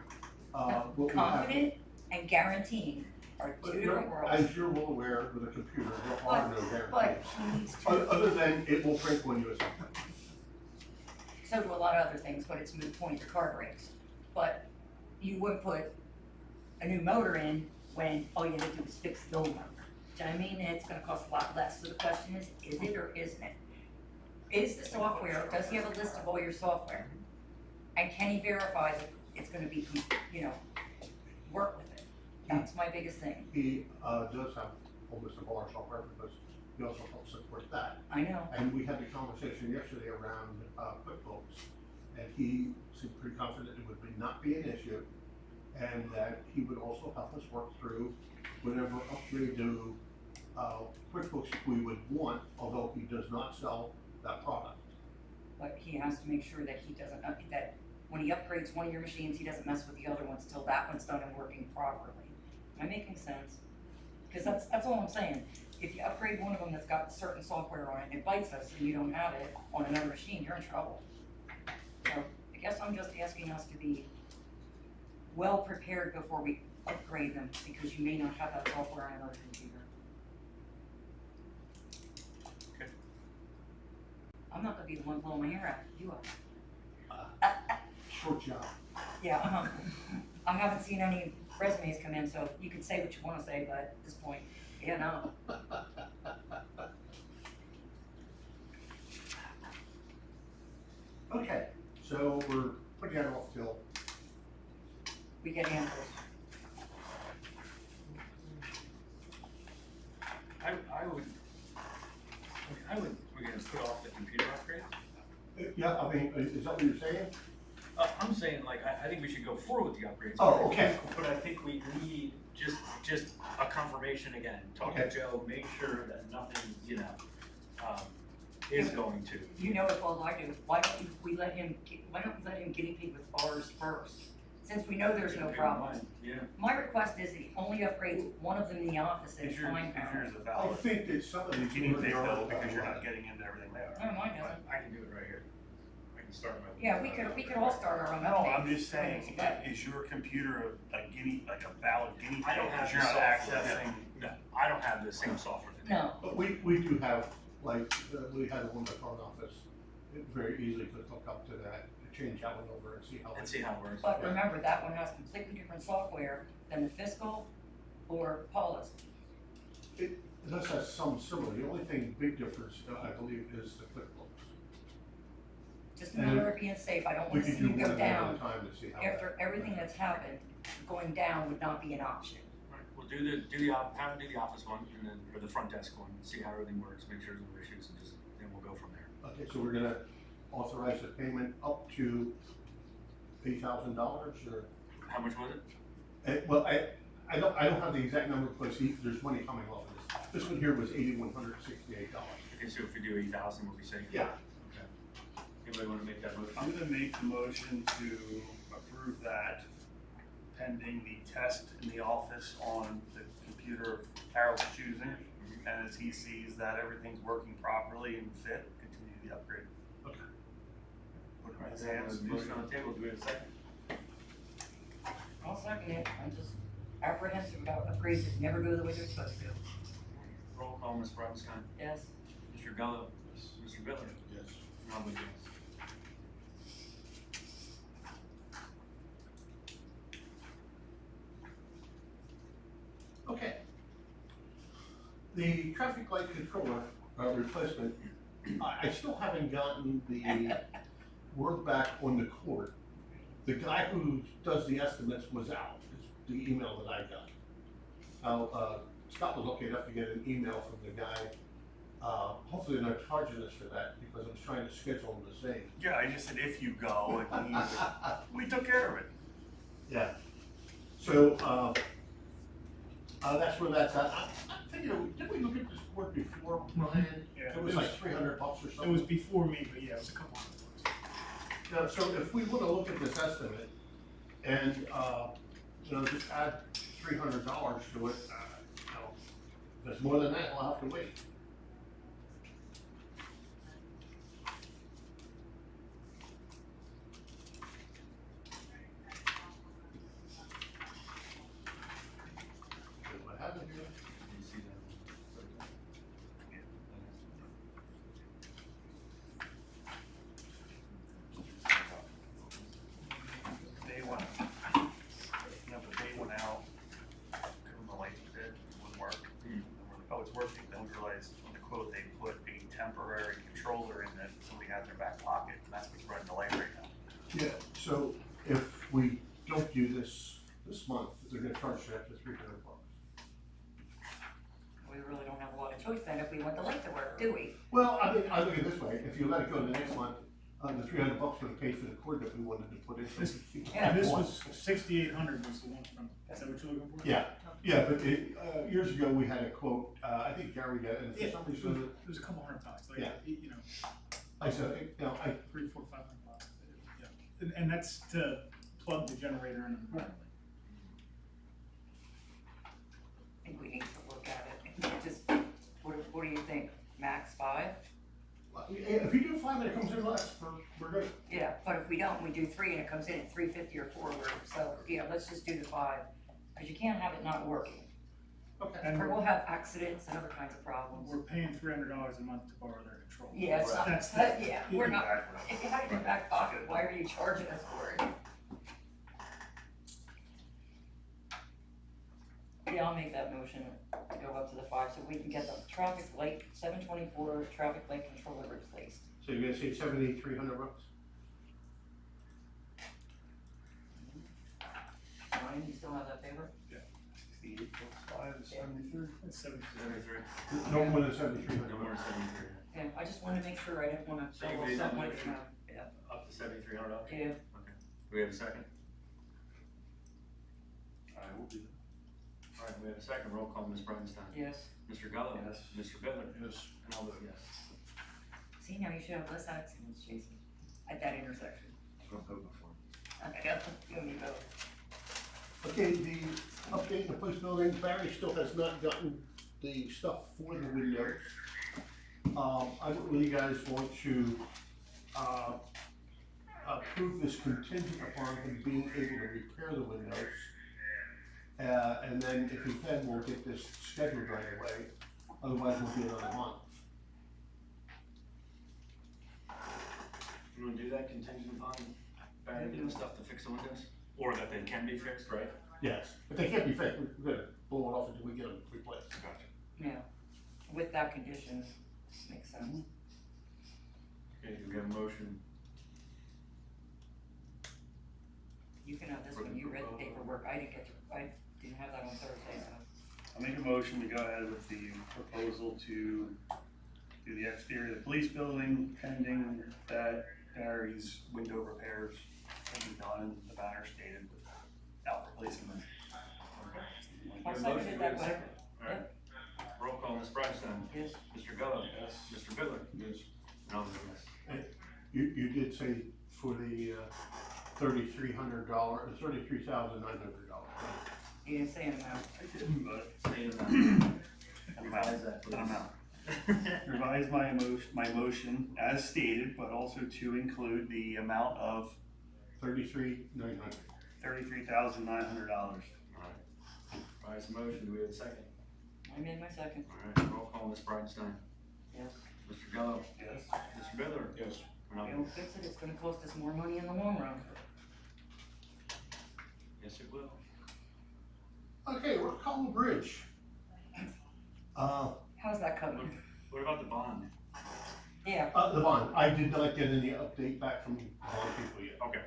what we have. Confident and guaranteeing are But two different worlds. as you're well aware with a computer, there are no But guarantees. he needs to, Other than it will print when you assemble. so do a lot of other things, but it's moot point, your car breaks. But you would put a new motor in when all you had to do was fix the old motor. Do you know what I mean? And it's gonna cost a lot less, so the question is it or isn't it? Is the software, does he have a list of all your software? And can he verify that it's gonna be, you know, work with it? That's my biggest thing. He, does have almost a bar software because he also helps support that. I know. And we had the conversation yesterday around, QuickBooks, and he seemed pretty confident it would not be an issue, and that he would also help us work through whatever upgrade to, QuickBooks we would want, although he does not sell that product. But he has to make sure that he doesn't, that when he upgrades one of your machines, he doesn't mess with the other ones till that one's done and working properly. Am I making sense? Because that's all I'm saying. If you upgrade one of them that's got certain software on it and it bites us and you don't have it on another machine, you're in trouble. So I guess I'm just asking us to be well prepared before we upgrade them, because you may not have that software on another computer. Okay. I'm not gonna be the one blowing my hair out, you are. Short job. Yeah, I haven't seen any resumes come in, so you can say what you wanna say, but at this point, yeah, no. Okay, so we're putting that off till, We get answers. I would, we're gonna put off the computer upgrade. yeah, I mean, is that what you're saying? I'm saying, like, I think we should go forward with the upgrades. Oh, okay. But I think we need just a confirmation again, talk to Okay. Joe, make sure that nothing, is going to. You know as well as I do, why don't we let him guinea pig with ours first? Since we know there's no problem. Yeah. My request is that he only upgrades one of them in the office at a If yours, time. if yours is I valid, think that some of these. you need to already are though, because you're valid. not getting into everything they are. No, mine doesn't. I can do it right here. I can start my. Yeah, we could all start our own No, updates. I'm just saying, But is your computer like a valid guinea pig? I don't have Because you're the not software. accessing. No, I don't have the same software. no, But we do have, like, we had one in the front office, it very easily could hook up to that, to change that one over and see how. And see how it works. but remember, that one has completely different software than the fiscal or Paula's. It does have some similar, the only thing, big difference, I believe, is the QuickBooks. Just a matter of being safe, I don't We want to could see do you one go of them at down. a time to see how. After everything that's happened, going down would not be an option. Right, we'll have him do the office one, and then, or the front desk one, see how everything works, make sure there's no issues, and then we'll go from there. Okay, so we're gonna authorize the payment up to $8,000, or? How much was it? Well, I don't have the exact number, because there's money coming off of this. This one here was $8,168. Okay, so if we do 8,000, we'll be safe? Yeah. Okay. Anybody wanna make that motion? I'm gonna make the motion to approve that pending the test in the office on the computer of Harold's choosing. And as he sees that everything's working properly and fit, continue the upgrade. Okay. Put it in Alright, his so there's hands. a motion on the table, do we have a second? I'll second it, I'm just apprehensive about upgrades that never go the way they're supposed to. Roll call, Ms. Robinson. Yes, Mr. Gallo. Mr. Bittler. Yes. And I'll vote yes. Okay. The traffic light controller replacement, I still haven't gotten the word back on the court. The guy who does the estimates was out, is the email that I got. Now, Scott was lucky enough to get an email from the guy. Hopefully they're not charging us for that, because I was trying to schedule him the same. Yeah, I just said if you go, and we took care of it. Yeah. So, that's where that's at. I'm thinking, did we look at this board before, Brian? Yeah, It was like $300 or something. It was before me, but yeah, it was a couple $100. Yeah, so if we wanna look at this estimate and, just add $300 to it, if there's more than that, we'll have to wait. Do I have it here? Do you see that? They went, but they went out, couldn't relate to it, it wouldn't work. And we're like, oh, it's working, then we realized on the quote, they put a temporary controller in that somebody had in their back pocket, and that's what's running the light right now. Yeah, so if we don't do this this month, they're gonna charge you up to $300. We really don't have a lot of choice then if we want the lake to work, do we? Well, I mean, I look at it this way, if you let it go the next month, the $300 would pay for the cord that we wanted to put in. So Yeah. This was 6,800 was the one from, is that what you're looking for? Yeah, yeah, but years ago, we had a quote, I think Gary got it, and for some reason, It was a couple hundred times, like, Yeah. you know, I said, you know, 3, 4, 500 bucks. Yeah. And that's to plug the generator in the barn. I think we need to look at it. Just, what do you think? Max 5? if you do 5 and it comes in less, we're good. Yeah, but if we don't, we do 3 and it comes in at 350 or 400, so, yeah, let's just do the 5. Because you can't have it not working. Okay. And Or we'll have accidents and other kinds of problems. we're paying $300 a month to borrow their control. Yeah, it's not, That's- yeah, we're not, if you have it in your back pocket, why are you charging us for it? Yeah, I'll make that motion to go up to the 5, so we can get the traffic light, 724 traffic light controller replaced. So you're gonna say $7,300? Ryan, you still have that paper? 68 plus 5 is 73. It's 73. 73. No more than $7,300. No more than 73. Yeah, I just wanted to make sure I didn't wanna So you double made that something like motion? that. Yeah, Up to $7,300? yeah. Okay. Do we have a second? I will do that. All right, we have a second. Roll call, Ms. Bridenstine. Yes. Mr. Gallo. Yes. Mr. Bittler. Yes. And I'll vote yes. See, now you should have less accidents, Jason, at that intersection. I'll vote before. Okay, you and me both. Okay, the update in the police building, Barry still has not gotten the stuff for the windows. I don't really guys want to, approve this contingent upon him being able to repair the windows. And then if he can, we'll get this scheduled right away, otherwise it'll be another month. You wanna do that contingent upon Barry getting stuff to fix the windows? Or that they can be fixed, right? Yes, if they can't be fixed, we're gonna blow it off until we get them replaced. Gotcha. Yeah, with that condition, makes sense. Okay, do we have a motion? You can have this one, you read the paperwork, I didn't have that on Thursday, so. I'll make a motion to go ahead with the proposal to do the exterior of the police building pending that Gary's window repairs can be done and the banner stated without replacing them. I'll second it that way. All right. Roll call, Ms. Bridenstine. Yes. Mr. Gallo. Yes. Mr. Bittler. Yes. And I'll vote yes. You did say for the $3,300, $33,900. You didn't say an amount. I didn't, but Say it now. Revise that, please. Revise my motion as stated, but also to include the amount of $33,900. $33,900. All right. Revise the motion. Do we have a second? I made my second. All right. Roll call, Ms. Bridenstine. Yes. Mr. Gallo. Yes. Mr. Bittler. Yes. And I'll If we vote don't fix it, it's gonna cost us more money in the long run. yes, it will. Okay, Rock Hollow Bridge. How's that coming? What about the bond? Yeah, The bond, I did not get any update back from the bond people yet, Okay.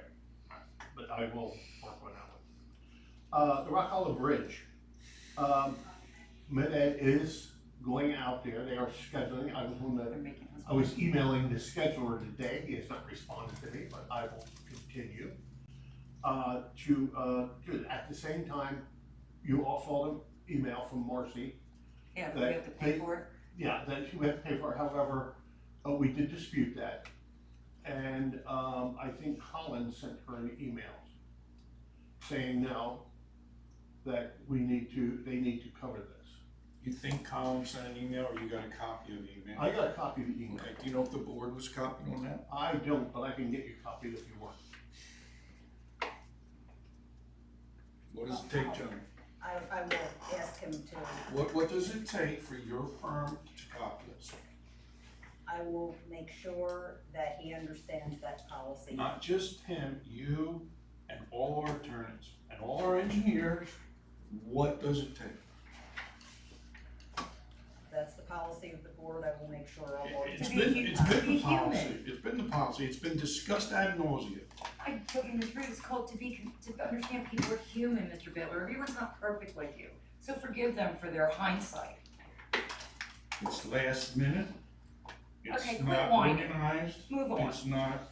but I will work on that one. The Rock Hollow Bridge. Med-Ed is going out there, they are scheduling, they're making us. I was emailing the scheduler today, he has not responded to me, but I will continue. To do it. At the same time, you all saw the email from Marcy. Yeah, do we have to pay for it? Yeah, that you have to pay for, however, we did dispute that. And, I think Colin sent her an email saying now that they need to cover this. You think Colin sent an email or you got a copy of the email? I got a copy of the email. Okay, do you know if the board was copied on that? I don't, but I can get you a copy if you want. What does it take, John? I will ask him to, What does it take for your firm to copy this? I will make sure that he understands that policy. Not just him, you and all our attorneys and all our engineers, what does it take? That's the policy of the board, I will make sure all board. It's To be been, hu- it's to been be the policy, human. it's been the policy, it's been discussed ad nauseum. I told you, Ms. Reed, it's called to understand people are human, Mr. Bittler. Everyone's not perfect like you. So forgive them for their hindsight. It's last minute. Okay, It's quit not whining. organized. Move on. It's not.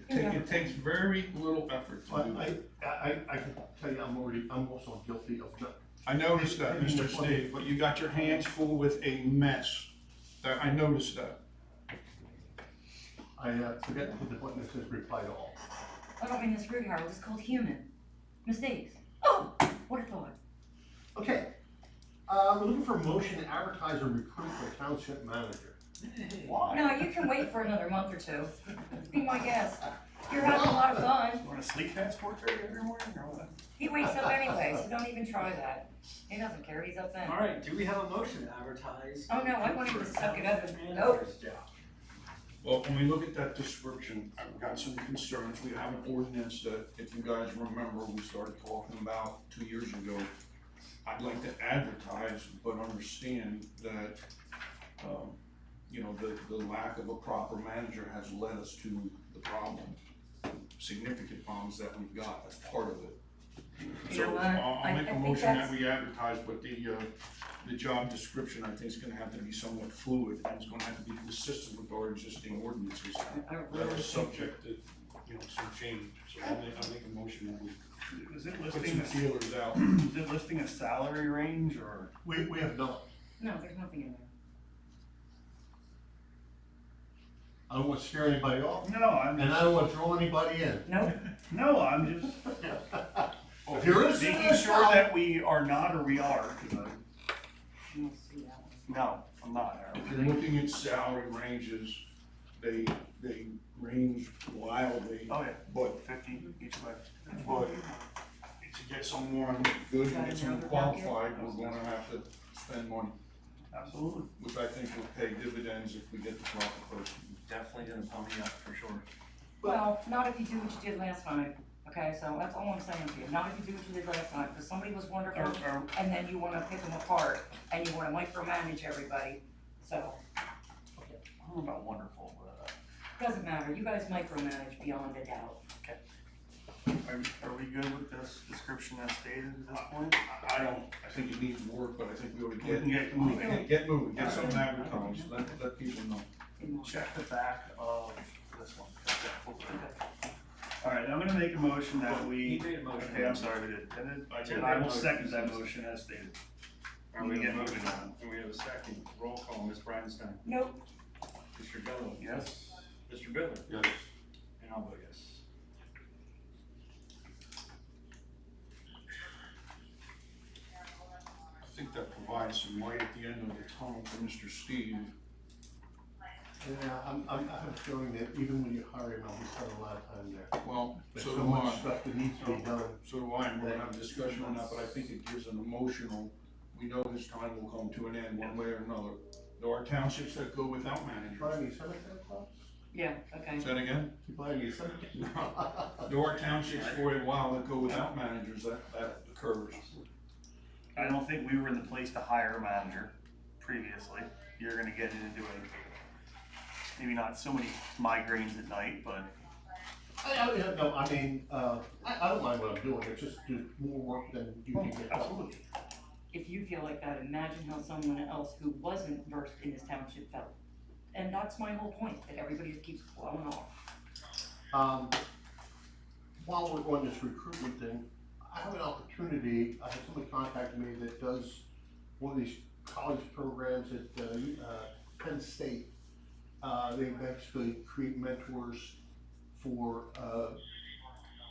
Yeah. It takes very little effort to do that. I can tell you, I'm also guilty of not. I noticed that, Mr. Steve, but you got your hands full with a mess. I noticed that. I forget to hit the button that says reply to all. I don't mean this rude, Harold. It's called human. Mistakes. Oh, what a thought. Okay, we're looking for a motion to advertise or recruit for township manager. No, you can wait for another month or two. Be my guest. You're having a lot of fun. You want a sleep transport there every morning or what? He wakes up anyway, so don't even try that. He doesn't care. He's up then. All right, do we have a motion to advertise? Oh, no, I want him to suck it up and go. Manager's job. Well, when we look at that description, I've got some concerns. We have an ordinance that, if you guys remember, we started talking about 2 years ago. I'd like to advertise, but understand that, you know, the lack of a proper manager has led us to the problem, significant problems that we've got. That's part of it. You know So what? I'll make I a think motion that's- that we advertise, but the job description, I think, is gonna have to be somewhat fluid, and it's gonna have to be consistent with our existing ordinances I don't that really are think subject to, you know, some change. So I'll make a motion that we Is it put listing some a, feelers out. is it listing a salary range or? We have not. No, there's nothing in there. I don't want to scare anybody off, No, I'm and I don't want to draw anybody in. Nope. no, I'm just If you're a making sure that we are not or we are, 'cause I don't see that one. no, I'm not. If you're looking at salary ranges, they range wildly, Oh, yeah, but 50 each way. to get someone good and get someone qualified, we're gonna have to spend money, Absolutely. which I think will pay dividends if we get the proper person. Definitely gonna pump me up for sure. Well, not if you do what you did last time, okay? So that's all I'm saying to you. Not if you do what you did last time, because somebody was wonderful, and then you wanna pick them apart, and you wanna micromanage everybody. So, I don't know about wonderful, but, doesn't matter. You guys micromanage beyond a doubt. are we good with this description as stated at this point? I think it needs work, but I think we ought to We can get moving. get moving, get something advertised, let people know. Check the back of this one. All right, I'm gonna make a motion that we. He made a motion. Okay, I'm sorry, we did. And I will second that motion as stated. Are we Get getting moving moving on. on? And we have a second. Roll call, Ms. Bridenstine. Nope. Mr. Gallo. Yes? Mr. Bittler. Yes. And I'll vote yes. I think that provides some light at the end of the tunnel for Mr. Steve. Yeah, I have a feeling that even when you hire him, I'll be spending a lot of time there. Well, There's so so do much I. stuff that needs to be done. So do I, and we're gonna have a discussion on that, but I think it gives an emotional, we know his time will come to an end one way or another. There are townships that go without managers. Buy me cemetery plots? Yeah, okay. Say that again? You buy me a cemetery? There are townships for a while that go without managers, that occurs. I don't think we were in the place to hire a manager previously. You're gonna get into maybe not so many migraines at night, but. I don't mind what I'm doing, it's just there's more work than you can get done. Absolutely. If you feel like that, imagine how someone else who wasn't versed in this township felt. And that's my whole point, that everybody just keeps blowing off. While we're on this recruitment thing, I have an opportunity, I had somebody contact me that does one of these college programs at Penn State. They basically create mentors for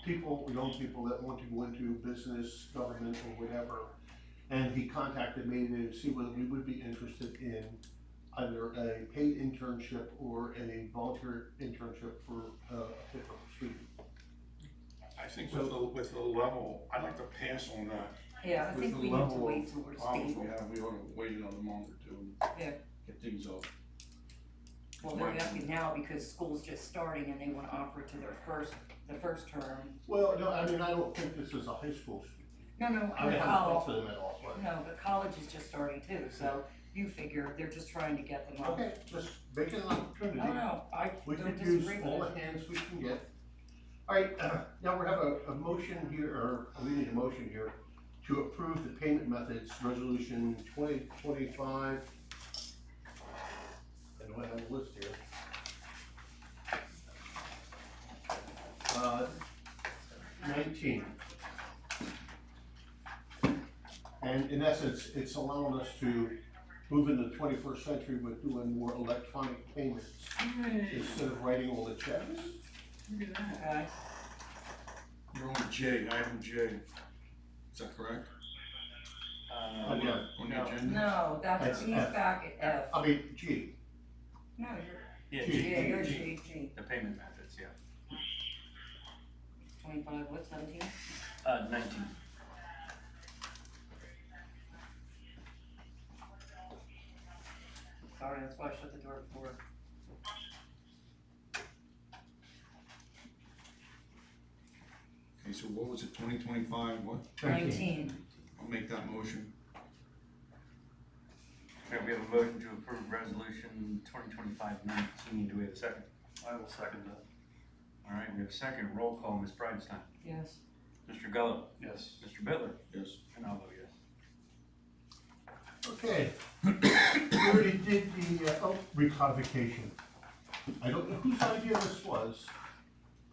people, young people that want to go into business, government, or whatever. And he contacted me to see whether we would be interested in either a paid internship or a volunteer internship for a particular student. I think with the level, I'd like to pass on that. Yeah, I With think the we need to level wait of till we're problems stable. we have, we ought to wait another month or two and Yeah. get things up. Well, they're asking now because school's just starting and they wanna offer it to their the first term. Well, no, I mean, I don't think this is a high school student. No, I haven't college, talked to them at all, but. no, but college is just starting too, so you figure they're just trying to get them up. Okay, just making an opportunity. No, I We don't could use disagree all with the it. hands we can get. All right, now we have a motion here, or we need a motion here to approve the payment methods, resolution 2025. I know I have a list here. 19. And in essence, it's allowing us to move into the 21st century with doing more electronic payments instead of writing all the checks. Okay. You're on J, item J. Is that correct? Again, On the agenda? No, that's, he's F. back at F. I mean, G. No, Yeah, G. you're, yeah, you're G. G. the payment methods, yeah. 25, what, 17? 19. Sorry, that's why I shut the door before. Okay, so what was it, 2025, what? 19. I'll make that motion. Okay, we have a motion to approve resolution 2025-19. Do we have a second? I will second that. All right, we have a second. Roll call, Ms. Bridenstine. Yes. Mr. Gallo. Yes. Mr. Bittler. Yes. And I'll vote yes. Okay. We already did the, recodification. I don't know whose idea this was,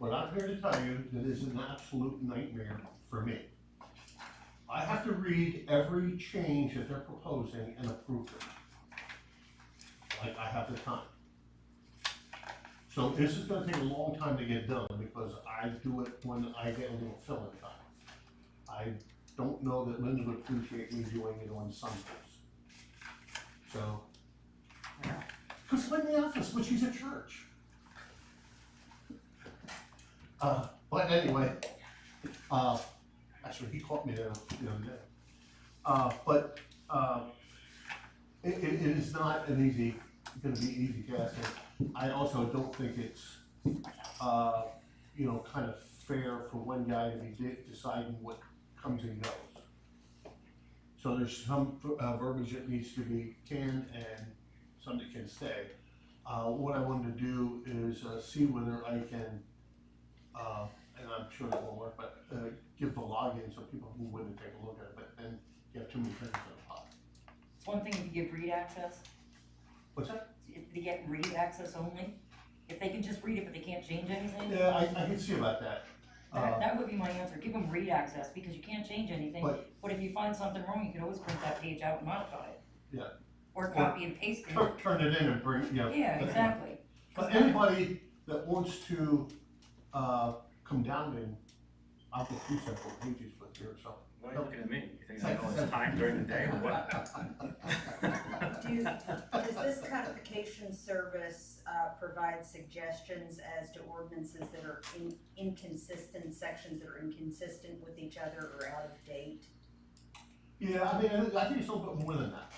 but I'm here to tell you that it is an absolute nightmare for me. I have to read every change that they're proposing and approve it. Like I have the time. So this is gonna take a long time to get done because I do it when I get a little fill-in time. I don't know that Linda would appreciate me doing it on Sundays. So, because I'm in the office, but she's at church. But anyway, actually, he caught me there the other day. But it is not an easy, gonna be easy task. And I also don't think it's, kind of fair for one guy to be deciding what comes and goes. So there's some verbiage that needs to be canned and some that can stay. What I wanted to do is see whether I can, and I'm sure that won't work, but give the login so people can go in and take a look at it, but then you have too many things in a pot. It's one thing if you give read access, What's that? if they get read access only, if they can just read it but they can't change anything. Yeah, I can see about that. That would be my answer, give them read access, because you can't change anything, but if you find something wrong, you can always print that page out and modify it. Yeah. Or copy and paste it. Turn it in and bring, Yeah, exactly. But anybody that wants to, come down and, I'll get 2 separate pages put here or something. Why are you looking at me? You think I know it's time during the day or what? Does this codification service provide suggestions as to ordinances that are inconsistent, sections that are inconsistent with each other or out of date? Yeah, I mean, I think it's a little bit more than that.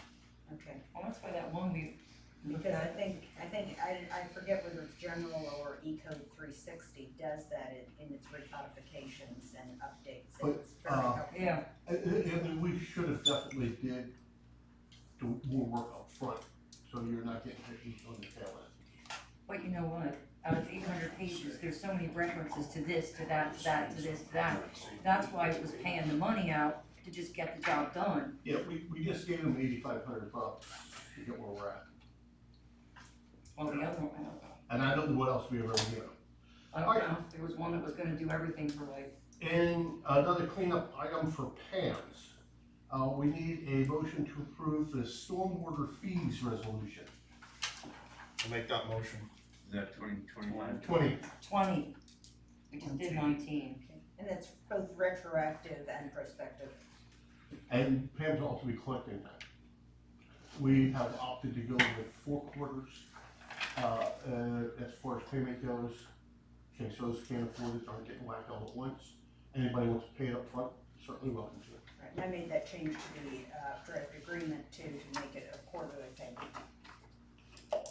Okay. Well, that's why that one we. Because I forget whether it's general or E-code 360 does that in its recodifications and updates, and But, it's very helpful. Yeah. And we should have definitely did do more work up front, so you're not getting hit on the tail end. But you know what, out of 800 pages, there's so many references to this, to that, to that, to this, to that. That's why it was paying the money out to just get the job done. Yeah, we just gave them $8,500 to get where we're at. Well, the other one, I don't know. And I don't know what else we ever given them. I don't know, there was one that was gonna do everything for like. And another cleanup item for Pam's. We need a motion to approve the stormwater fees resolution. I'll make that motion. Is that 2025? 20. We just did 19. And it's both retroactive and prospective. And Pam's also be collecting that. We have opted to go with 4 quarters, as far as payment goes. In case those can't afford it, aren't getting whacked all at once. Anybody wants to pay it up front, certainly welcome to. Right, and I made that change to the draft agreement too, to make it a quarterly payment. All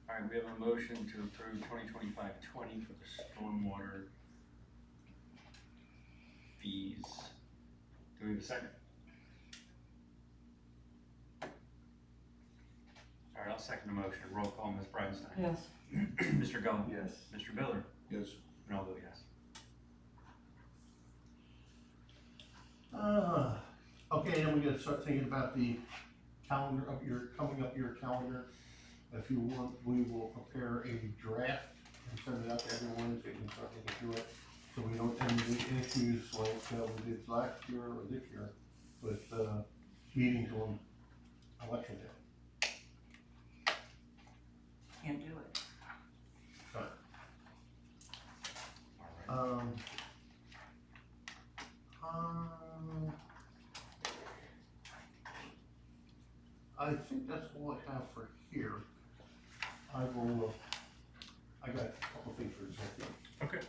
right, we have a motion to approve 2025-20 for the stormwater fees. Do we have a second? All right, I'll second the motion. Roll call, Ms. Bridenstine. Yes. Mr. Gone. Yes. Mr. Miller. Yes. And I'll vote yes. Okay, then we gotta start thinking about the calendar of coming up your calendar. If you want, we will prepare a draft and send it out to everyone so you can start looking through it. So we don't have any issues like we did last year or this year with meetings on election day. Can't do it. All right. I think that's all I have for here. I will, I got a couple things for executive. Okay.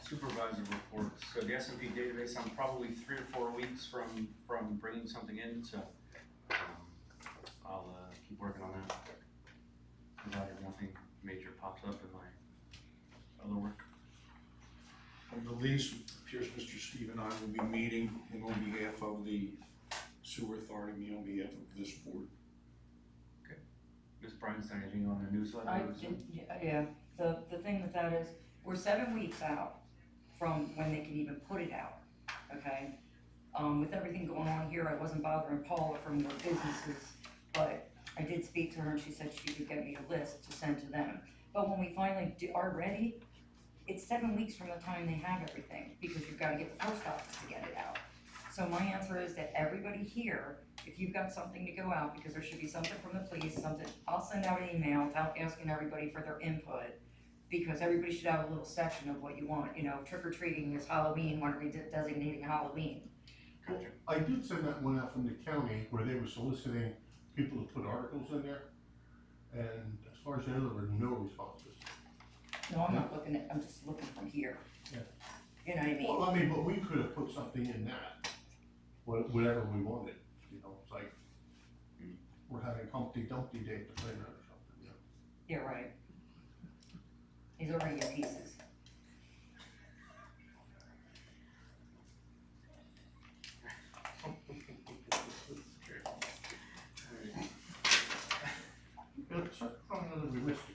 Supervisor reports. So the S&P database, I'm probably 3 or 4 weeks from bringing something in, so I'll keep working on that. Provided nothing major pops up in my other work. On the lease, it appears Mr. Steve and I will be meeting, and on behalf of the sewer authority, me on behalf of this board. Okay. Ms. Bridenstine, anything on the newsletter? I did, yeah, the thing with that is, we're 7 weeks out from when they can even put it out, okay? With everything going on here, I wasn't bothering Paula from the businesses, but I did speak to her and she said she could get me a list to send to them. But when we finally are ready, it's 7 weeks from the time they have everything, because you've gotta get the post office to get it out. So my answer is that everybody here, if you've got something to go out, because there should be something from the police, something, I'll send out an email asking everybody for their input, because everybody should have a little section of what you want, you know, trick or treating is Halloween, when are we designating Halloween? Gotcha. I did send that one out from the county where they were soliciting people to put articles in there. And as far as I know, there were no responses. No, I'm not looking at, I'm just looking from here. Yeah. You know what I mean? Well, I mean, but we could have put something in that, whatever we wanted, you know, it's like, we're having Humpty Dumpty Day at the playground or something, you know. Yeah, right. He's already in pieces. You know, sorry, I don't know that we missed the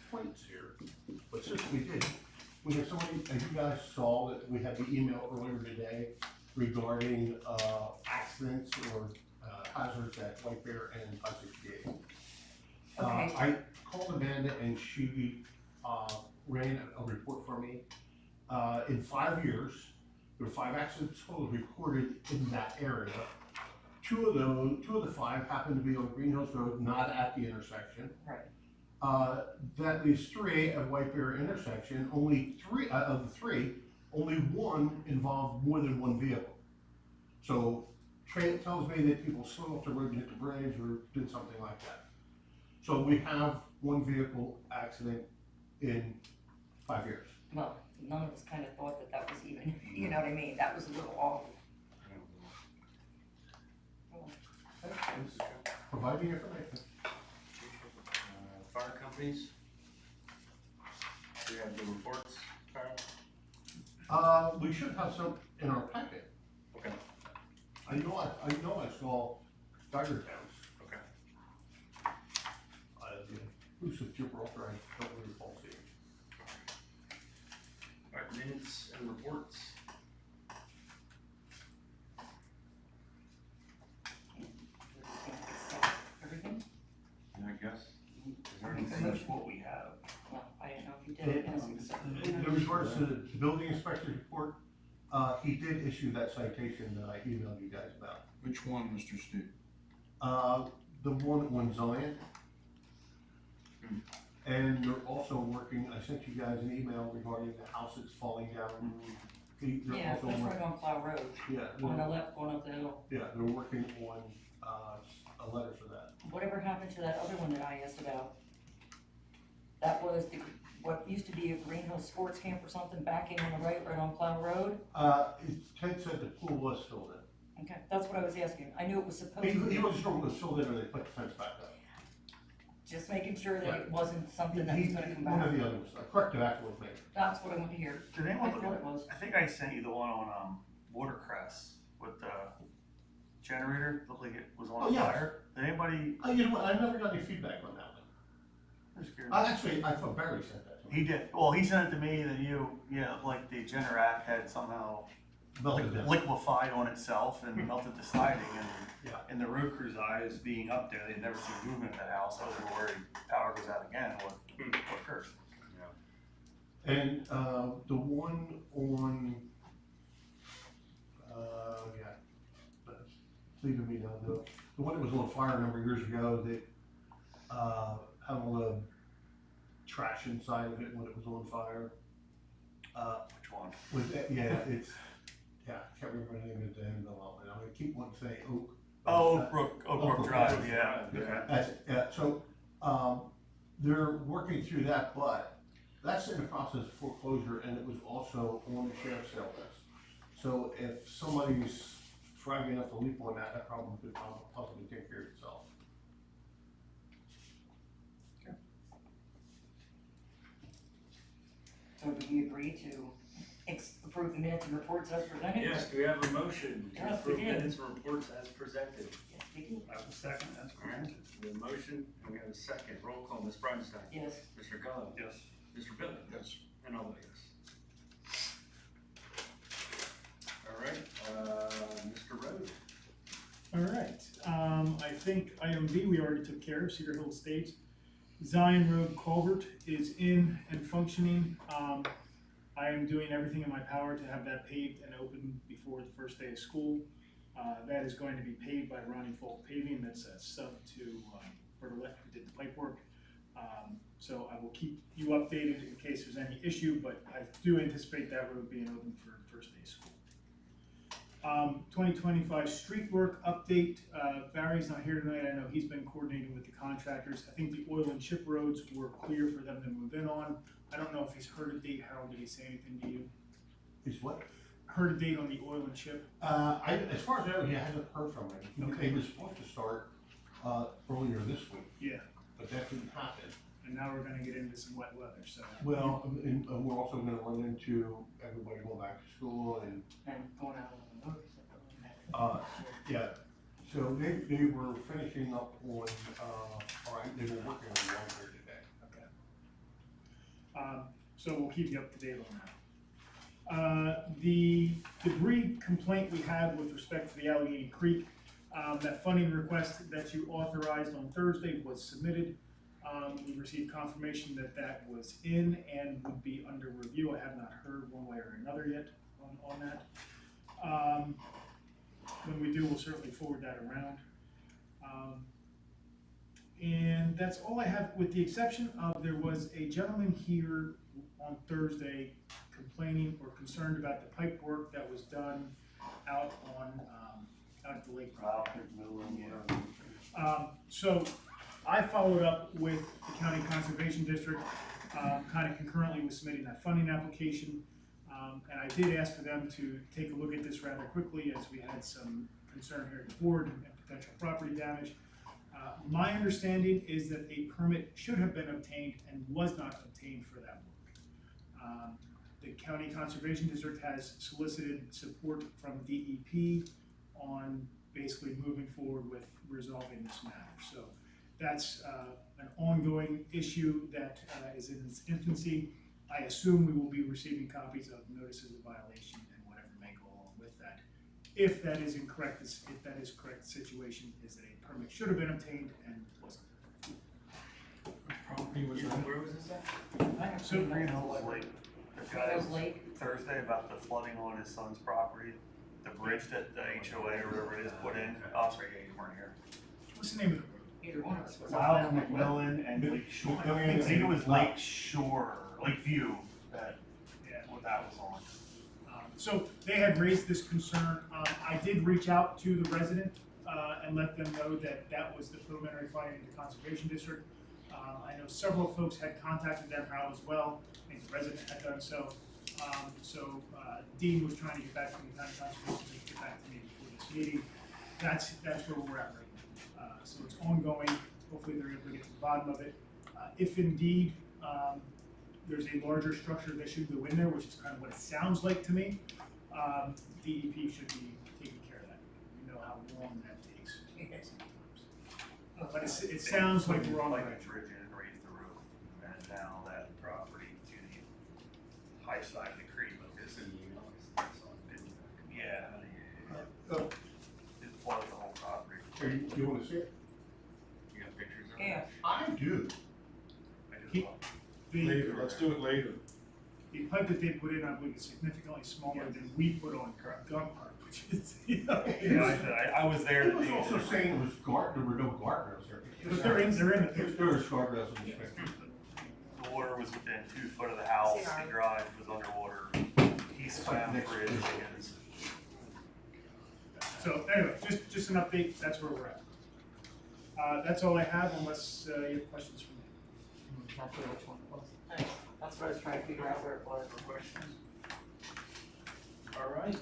complaints here, but since we did, we had somebody, as you guys saw, that we had the email earlier today regarding accidents or hazards at White Bear and Township Gate. Okay. I called Amanda and she ran a report for me. In 5 years, there were 5 accidents total recorded in that area. 2 of the 5 happened to be on Green Hills Road, not at the intersection. Right. That leaves 3 at White Bear intersection. Only 3 of the 3, only 1 involved more than 1 vehicle. So it tells me that people slid off the road and hit the bridge or did something like that. So we have 1 vehicle accident in 5 years. Well, none of us kind of thought that that was even, you know what I mean? That was a little off. Providing information. Fire companies. Do you have the reports, Kyle? We should have some in our packet. Okay. I know I saw Tiger Towns. Okay. Who's the Gibraltar? I don't really recall seeing. All right, minutes and reports. Everything? I guess. Is there anything? That's what we have. Well, I didn't know if you did. In regards to the building inspector's report, he did issue that citation that I emailed you guys about. Which one, Mr. Steve? The one on Zion. And they're also working, I sent you guys an email regarding the house that's falling down. They're Yeah, also that's working- right on Plow Road, Yeah, on the left, going up the hill. yeah, they're working on, a letter for that. Whatever happened to that other one that I asked about? That was the, what used to be a Green Hill Sports Camp or something, backing on the right on Plow Road? Ted said the pool was filled in. Okay, that's what I was asking. I knew it was supposed to He be, wasn't sure it was filled in or they put the fence back up. just making sure that it wasn't something that was gonna come One back. of the others, a corrective action was made. That's what I want to hear. Did I anyone thought look it was. I think I sent you the one on Watercress. with the generator, looked like it was Oh, on yes. fire. Did anybody? You know what, I never got any feedback on that one. Actually, I thought Barry sent that to me. He did. Well, he sent it to me, then you, yeah, like the Generac had somehow Melted down. liquefied on itself and melted the siding, and Yeah. in the road crew's eyes, being up there, they'd never seen movement at that house. I was worried power goes out again, what occurs? And, the one on, yeah, that's leaving me down, the one that was on fire a number of years ago, that, had all the trash inside of it when it was on fire. Which one? With that, yeah, it's, yeah, I can't remember the name of the damn development, I'm gonna keep wanting to say Oak. Oh, Oak Brook Drive, yeah. That's, yeah, so, they're working through that, but that's in the process of foreclosure, and it was also on the sheriff's sale list. So if somebody's driving enough to leap on that, that problem could possibly take care of itself. So do we agree to approve the minutes and reports as presented? Yes, do we have a motion to Yes, we approve do. minutes and reports as presented? Yes, we do. I will second, that's granted. We have a motion and we have a second. Roll call, Ms. Breinstein. Yes. Mr. Gallo. Yes. Mr. Billy. Yes. And I'll vote yes. All right, Mr. Rhodes. All right, I think item B, we already took care of, Cedar Hill Estates. Zion Road culvert is in and functioning. I am doing everything in my power to have that paved and open before the first day of school. That is going to be paved by Ronnie Folk Paving, that's a sub to Bertolette, who did the pipe work. So I will keep you updated in case there's any issue, but I do anticipate that road being open for the first day of school. 2025 street work update. Barry's not here tonight. I know he's been coordinating with the contractors. I think the oil and chip roads were clear for them to move in on. I don't know if he's heard a date. Harold, did he say anything to you? Is what? Heard a date on the oil and chip? As far as I know, he hasn't heard from him. Okay. He was supposed to start, earlier this week, Yeah. but that didn't happen. And now we're gonna get into some wet weather, so. Well, and we're also gonna run into everybody going back to school and, going out on the motorcycle. yeah. So they were finishing up on, they were working on one here today. Okay. So we'll keep you up to date on that. The debris complaint we had with respect to the Allegheny Creek, that funding request that you authorized on Thursday was submitted. We received confirmation that that was in and would be under review. I have not heard one way or another yet on that. When we do, we'll certainly forward that around. And that's all I have, with the exception of there was a gentleman here on Thursday complaining or concerned about the pipe work that was done out on, out at the lake. So I followed up with the County Conservation District, kind of concurrently with submitting that funding application. And I did ask for them to take a look at this rather quickly, as we had some concern here at the board and potential property damage. My understanding is that a permit should have been obtained and was not obtained for that work. The County Conservation District has solicited support from DEP on basically moving forward with resolving this matter. So that's an ongoing issue that is in its infancy. I assume we will be receiving copies of notices of violation and whatever may go along with that. If that is incorrect, if that is correct, the situation is that a permit should have been obtained and wasn't. Property was that? Where was this at? I have So- Green Hills Lake. The guy Hills was Lake. Thursday about the flooding on his son's property, the bridge that the HOA or whatever it is put in. Oh, sorry, yeah, you weren't here. What's the name of the road? Either one of us was. Wild McMillan and Lake Shore. I think it was Lake Shore, Lakeview, that, Yeah. what that was on. So they had raised this concern. I did reach out to the resident and let them know that that was the preliminary finding of the Conservation District. I know several folks had contacted them out as well. I think the resident had done so. Dean was trying to get back to the County Conservation District, get back to me before this meeting. That's where we're at right now. So it's ongoing. Hopefully they're able to get to the bottom of it. If indeed there's a larger structure that should go in there, which is kind of what it sounds like to me, DEP should be taking care long that takes. But it sounds like we're on the Like right a track. bridge and raise the roof, and now that property to the high side of the creek is, yeah. It floods the whole property. Do you wanna see it? You got pictures of it? Yeah. I do. I do as He- well. Later, let's do it later. The pipe that they put in, I believe, is significantly smaller than we put on Gun Park, which is, you know. I was there. It was also saying it was there were no guardrails there. But they're in the. There was guardrails in this picture. The water was within 2 foot of the house, the garage was underwater, he swam for his chickens. So anyway, just an update, that's where we're at. That's all I have unless you have questions for me. Exactly which one it was. That's what I was trying to figure out where it was. All right.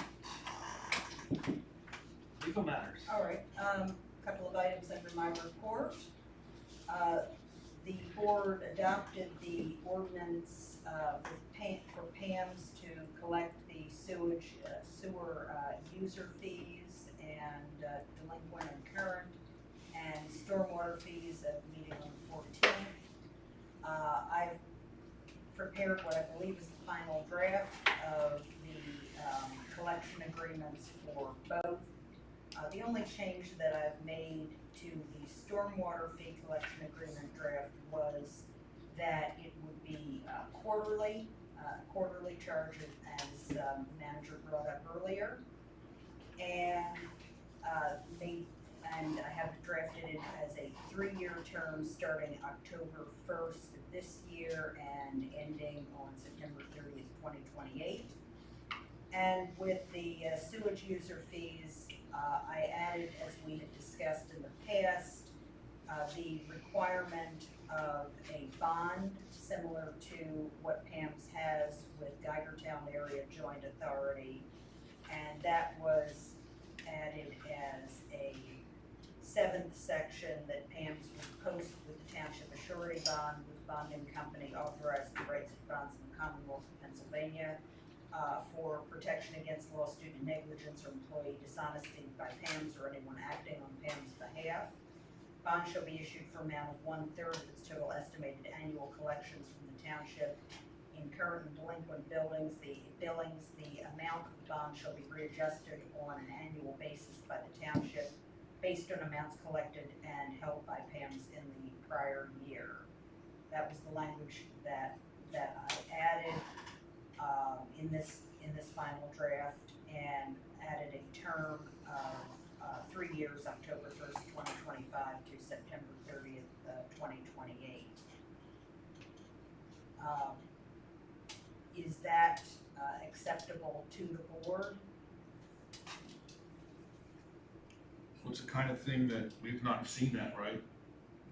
Legal matters. All right, couple of items under my report. The board adopted the ordinance for PAMS to collect the sewer user fees and delinquent and current and stormwater fees at the meeting on the 14th. I've prepared what I believe is the final draft of the collection agreements for both. The only change that I've made to the stormwater fee collection agreement draft was that it would be quarterly charges, as the manager brought up earlier. And I have drafted it as a 3-year term starting October 1st of this year and ending on September 30th, 2028. And with the sewage user fees, I added, as we had discussed in the past, the requirement of a bond similar to what PAMS has with Geigertown Area Joint Authority. And that was added as a 7th section that PAMS would post with the Township a surety bond with bonding company authorized to write such bonds in the Commonwealth of Pennsylvania for protection against lost due to negligence or employee dishonesty by PAMS or anyone acting on PAMS' behalf. Bond shall be issued for an amount of 1/3 of its total estimated annual collections from the township. In current and delinquent billings, the amount of the bond shall be readjusted on an annual basis by the township based on amounts collected and held by PAMS in the prior year. That was the language that I added in this final draft, and added a term of 3 years, October 1st, 2025 to September 30th, 2028. Is that acceptable to the board? So it's the kind of thing that we've not seen that, right?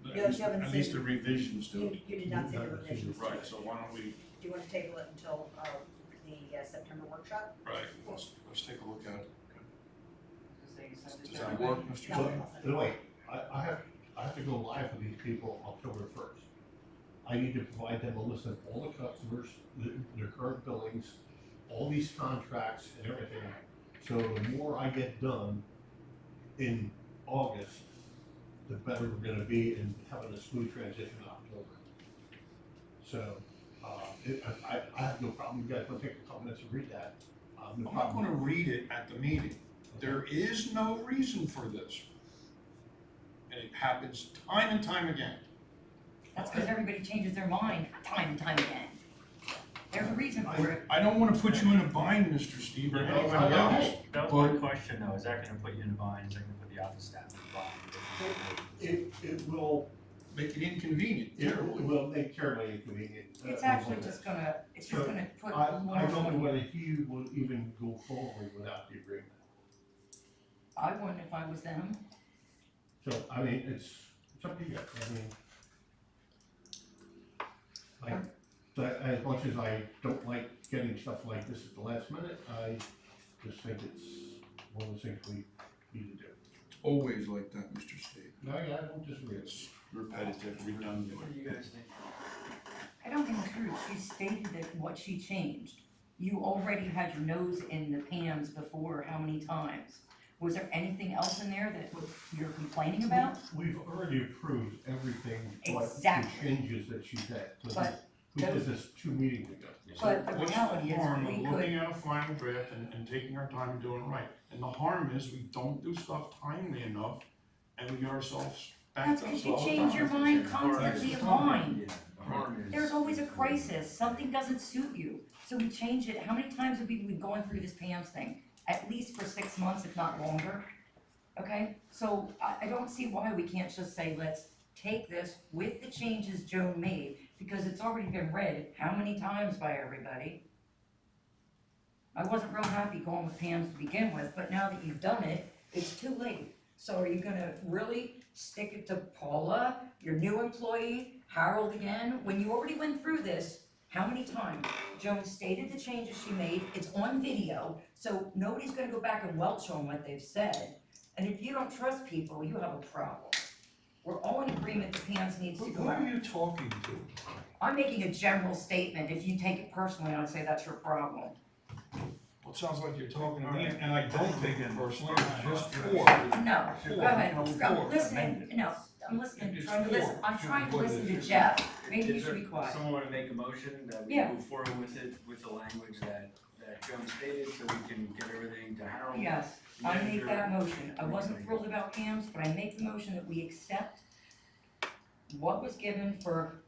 You haven't At least seen- the revisions to it. You did not see the revisions to Right, it. so why don't we, Do you want to table it until the September workshop? right, let's take a look at it. Does Does that work, Mr. No. Chairman? By the way, I have to go live with these people October 1st. I need to provide them a list of all the customers, their current billings, all these contracts and everything. So the more I get done in August, the better we're gonna be in having a smooth transition in October. So, I have no problem, you guys wanna take a couple minutes and read that, no I'm not problem. gonna read it at the meeting. There is no reason for this. And it happens time and time again. That's because everybody changes their mind time and time again. There's a reason for it. I don't wanna put you in a bind, Mr. Steve, or anybody else. That was my question though, is that gonna put you in a bind, is that gonna put the office staff in a bind? It will, Make it inconvenient, it terribly. will make terribly inconvenient. It's actually just gonna, it's just gonna put I more don't know on whether you. he will even go forward without the agreement. I wouldn't if I was them. So, I mean, it's up to you guys, I mean. As much as I don't like getting stuff like this at the last minute, I just think it's one of those things we need to do. Always like that, Mr. Steve. No, yeah, I don't disagree. It's repetitive, redundant. What do you guys think? I don't think it's true. She stated that what she changed. You already had your nose in the pans before how many times? Was there anything else in there that you're complaining about? We've already approved everything but the Exactly. changes that she's had. But We did this 2 meetings ago. But the What's reality the is, harm we of could, looking at a final draft and taking our time and doing it right? And the harm is we don't do stuff timely enough and we get ourselves backed that's up. because you all the change time. your mind constantly in line. Yeah, the harm is. There's always a crisis, something doesn't suit you, so we change it. How many times have we been going through this PAMS thing? At least for 6 months, if not longer, okay? So I don't see why we can't just say, let's take this with the changes Joan made, because it's already been read how many times by everybody? I wasn't real happy going with PAMS to begin with, but now that you've done it, it's too late. So are you gonna really stick it to Paula, your new employee, Harold again? When you already went through this, how many times? Joan stated the changes she made, it's on video, so nobody's gonna go back and welch on what they've said. And if you don't trust people, you have a problem. We're all in agreement that PAMS needs to go Who out. are you talking to? I'm making a general statement. If you take it personally, I'd say that's your problem. Well, it sounds like you're talking to me, and I don't take it personally, it's just for. No, go ahead. I'm listening, no, I'm listening, trying to listen. I'm trying to listen to Jeff. Maybe you should be quiet. Someone want to make a motion that we Yeah. move forward with it, with the language that Joan stated, so we can get everything to Harold? Yes, I make that motion. I wasn't thrilled about PAMS, but I make the motion that we accept what was given for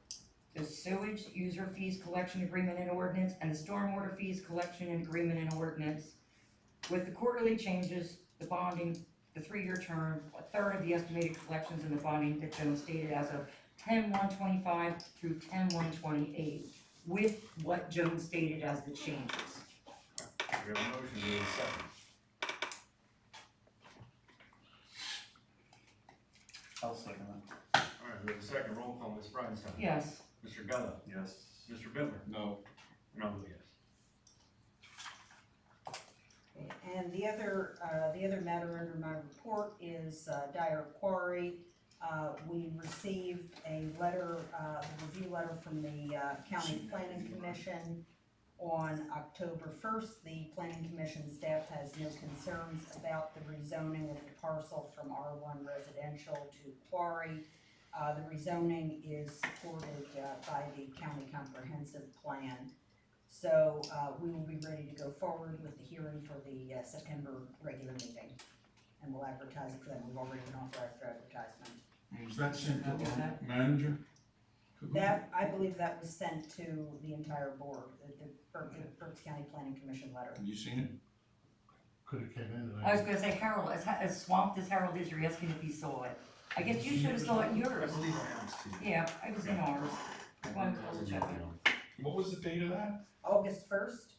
the sewage user fees collection agreement and ordinance and the stormwater fees collection and agreement and ordinance with the quarterly changes, the bonding, the 3-year term, a third of the estimated collections in the bonding that Joan stated as of 10/1/25 through 10/1/28, with what Joan stated as the changes. We have a motion, we have a second. I'll second that. All right, we have a second, roll call, Ms. Bridenstine. Yes. Mr. Gullo. Yes. Mr. Bittler. No. And I'll vote yes. And the other matter under my report is Dyer Quarry. We received a letter, a review letter from the County Planning Commission on October 1st. The Planning Commission staff has no concerns about the rezoning of the parcel from R1 residential to quarry. The rezoning is supported by the county comprehensive plan. So we will be ready to go forward with the hearing for the September regular meeting. And we'll advertise it for them. We've already been authorized for advertisement. Was that sent to our manager? That, I believe that was sent to the entire board, the Berks County Planning Commission letter. Have you seen it? Could have came in. I was gonna say, Harold, as swamped as Harold is, you're asking if he saw it. I guess you should have saw it in yours. I believe I asked you. Yeah, I was in ours. I wanted to double check it. What was the date of that? August 1st?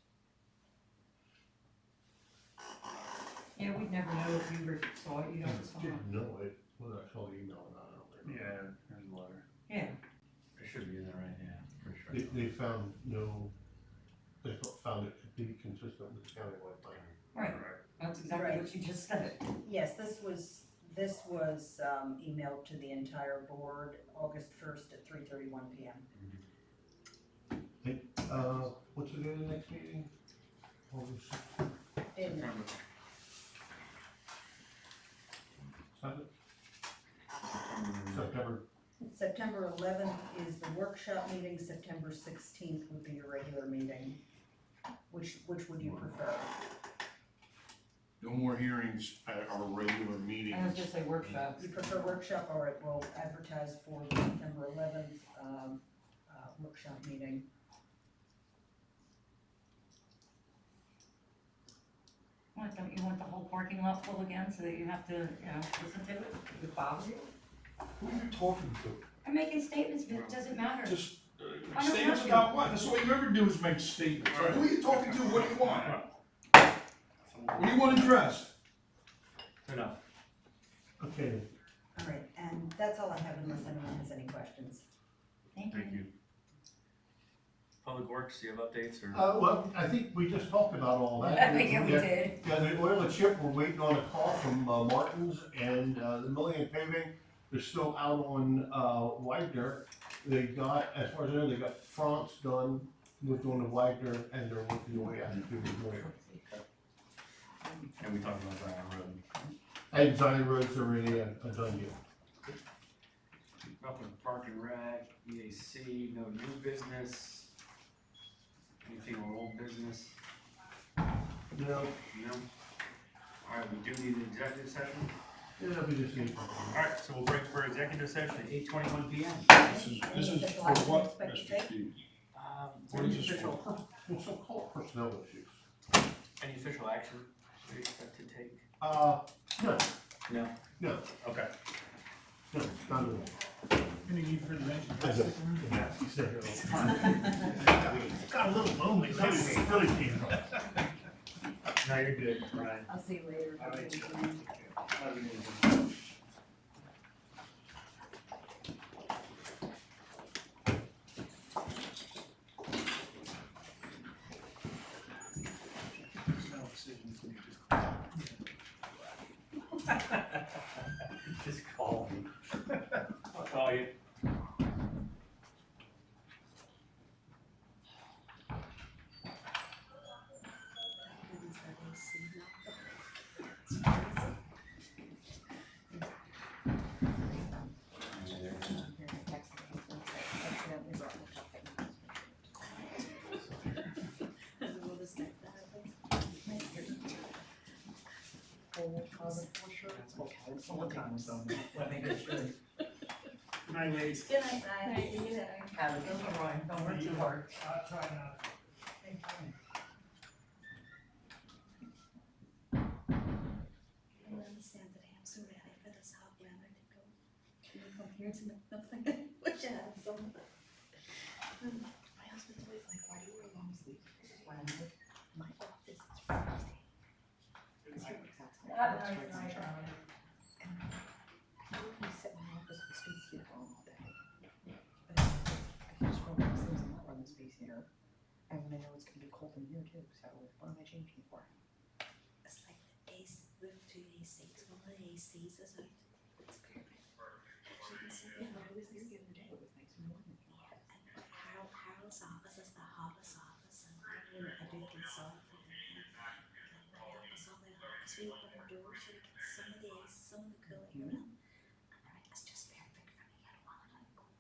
Yeah, we'd never know if you saw it, you don't saw it. Didn't know it, whether I saw the email or not, I don't remember. Yeah, there's a letter. Yeah, It should be in there, right? Yeah, pretty sure. They found no, they found it to be consistent with the countywide plan. right, that's exactly what you just said. Yes, this was emailed to the entire board August 1st at 3:31 p.m. Hey, what's the date of the next meeting? August In 7th? September. September 11th is the workshop meeting, September 16th would be your regular meeting. Which would you prefer? No more hearings at our regular I was meetings. just say workshops. You prefer workshop? All right, we'll advertise for the September 11th workshop meeting. What, don't you want the whole parking lot full again so that you have to, listen to it? Does it bother you? Who are you talking to? I'm making statements, but it doesn't matter. Just, I don't statements have about what? That's all you ever do is make statements. So who are you talking to? What do you want? What do you want addressed? Enough. Okay, All right, and that's all I have unless anyone has any questions. Thank Thank you. you. Public Works, do you have updates or? well, I think we just talked about all that. Yeah, we did. Yeah, the oil and chip, we're waiting on a call from Martin's, and the milling and paving, they're still out on Wagner. They got, as far as I know, they got France done, moved on to Wagner, and they're working their way out to Moyer. And we talked about Zion Road. And Zion Road's already a done deal. Nothing, Park and Rec, EAC, no new business. Anything on old business? No, No? Alright, we do need an executive session. yeah, we just need. Alright, so we'll break for executive session at 8:21 PM. This is for what, Mr. Steve? What is this for? Well, some call personnel issues. Any official action we expect to take? No, No. no, Okay. no, not at all. Any need for the mention? Yeah, you stay here. Got a little lonely. Really can't. No, you're good, Brian. I'll see you later. All right. Just call me. I'll call you. Good night, ladies. Good night, Have a good one, Ryan. Don't work too hard. I'll try not. I don't understand that I'm so ready for this hot weather to go. From here to nothing. Wish I had some. My husband's always like, why do you wear long sleeves? This is why I'm like, my office is freezing. Because he works outside. And I know if you sit in my office with space heater on all day. But I just roll my sleeves and not run the space heater. And when I know it's gonna be cold in here too, so what am I changing for? It's like the AC, we have two ACs, one of the ACs is out. It's perfect. Yeah, I was there the other day, it was nice and warm in here. And Harold's office is the hottest office, and I do this off and my office, all the office, we open the door so we get some of the AC, some of the cool air in. Right, it's just perfect for me, I don't want it cold.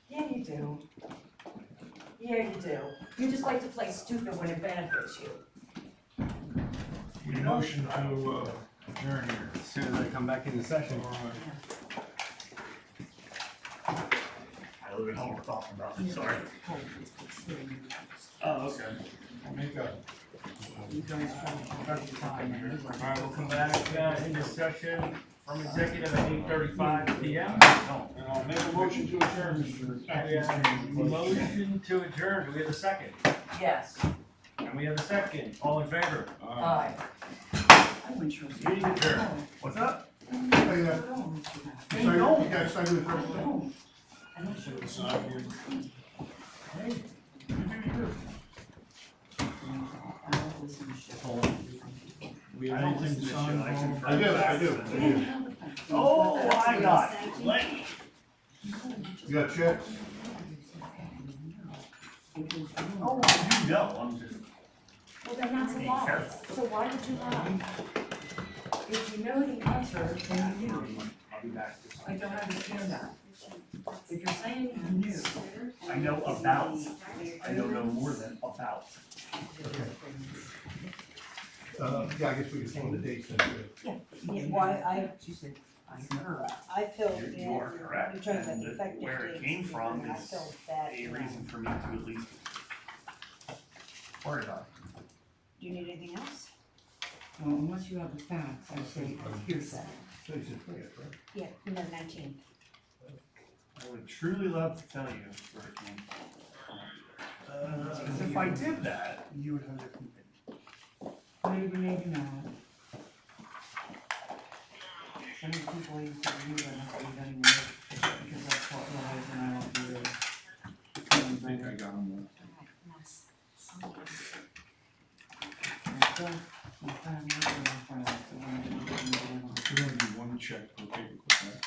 Yeah, you do. Yeah, you do. You just like to play stupid when it benefits you. Need a motion to adjourn here. As soon as I come back into session. I don't know what we're talking about, I'm sorry. Oh, okay. I'll make a. Alright, we'll come back into session from executive at 8:35 PM. And I'll make a motion to adjourn, Mr. We have a motion to adjourn, do we have a second? Yes. And we have a second, all in favor? Aye. Meeting adjourned. What's up? Hey, you guys signed with her? Hey, We have anything to sign? I do. Oh, I got plenty. You got checks? Oh, you know, I'm just. Well, then that's a lie. So why did you lie? If you know the answer, then you knew. I'll be back. I don't understand that. If you're saying you knew. I know about. I don't know more than about. Yeah, I guess we can find the dates then. Yeah, why, I filled in, You are correct. you're talking about And the effective where it dates, came from and I is filled that a in. reason for me to at least worry about Do you need anything else? Well, unless you have the facts, I say hearsay. Yeah, no, 19. it. I would truly love to tell you where it came from. Because if I did that, you would have a different opinion. Maybe, maybe not. Some of the people I used to believe I must leave anyway, because that's what lies and I don't do it. I think I got them all. Should only be one check per paperclip, right?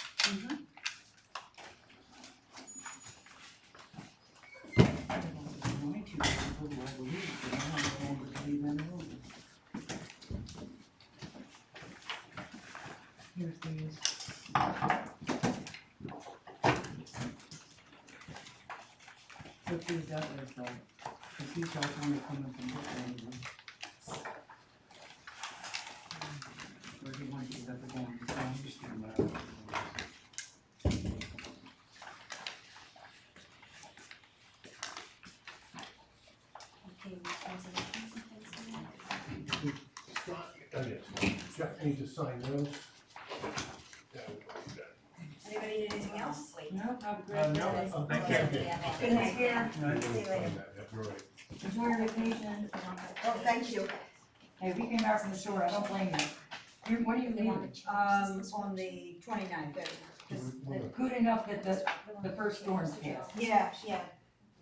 My two people who I believe, but I don't know if they leave them alone. Here's these. Put these up as though, because he's all kind of coming from this angle. Where do you want these up or down? Just give them that. Jeff needs to sign those. Anybody need anything else? No, have a great No, day. thank you. Good night. You're See you later. right. Enjoy your vacation. Oh, thank you. Hey, we came back from the store, I don't blame you. When are you leaving? On the 29th. Good enough that the first storm's passed. Yeah. Yeah,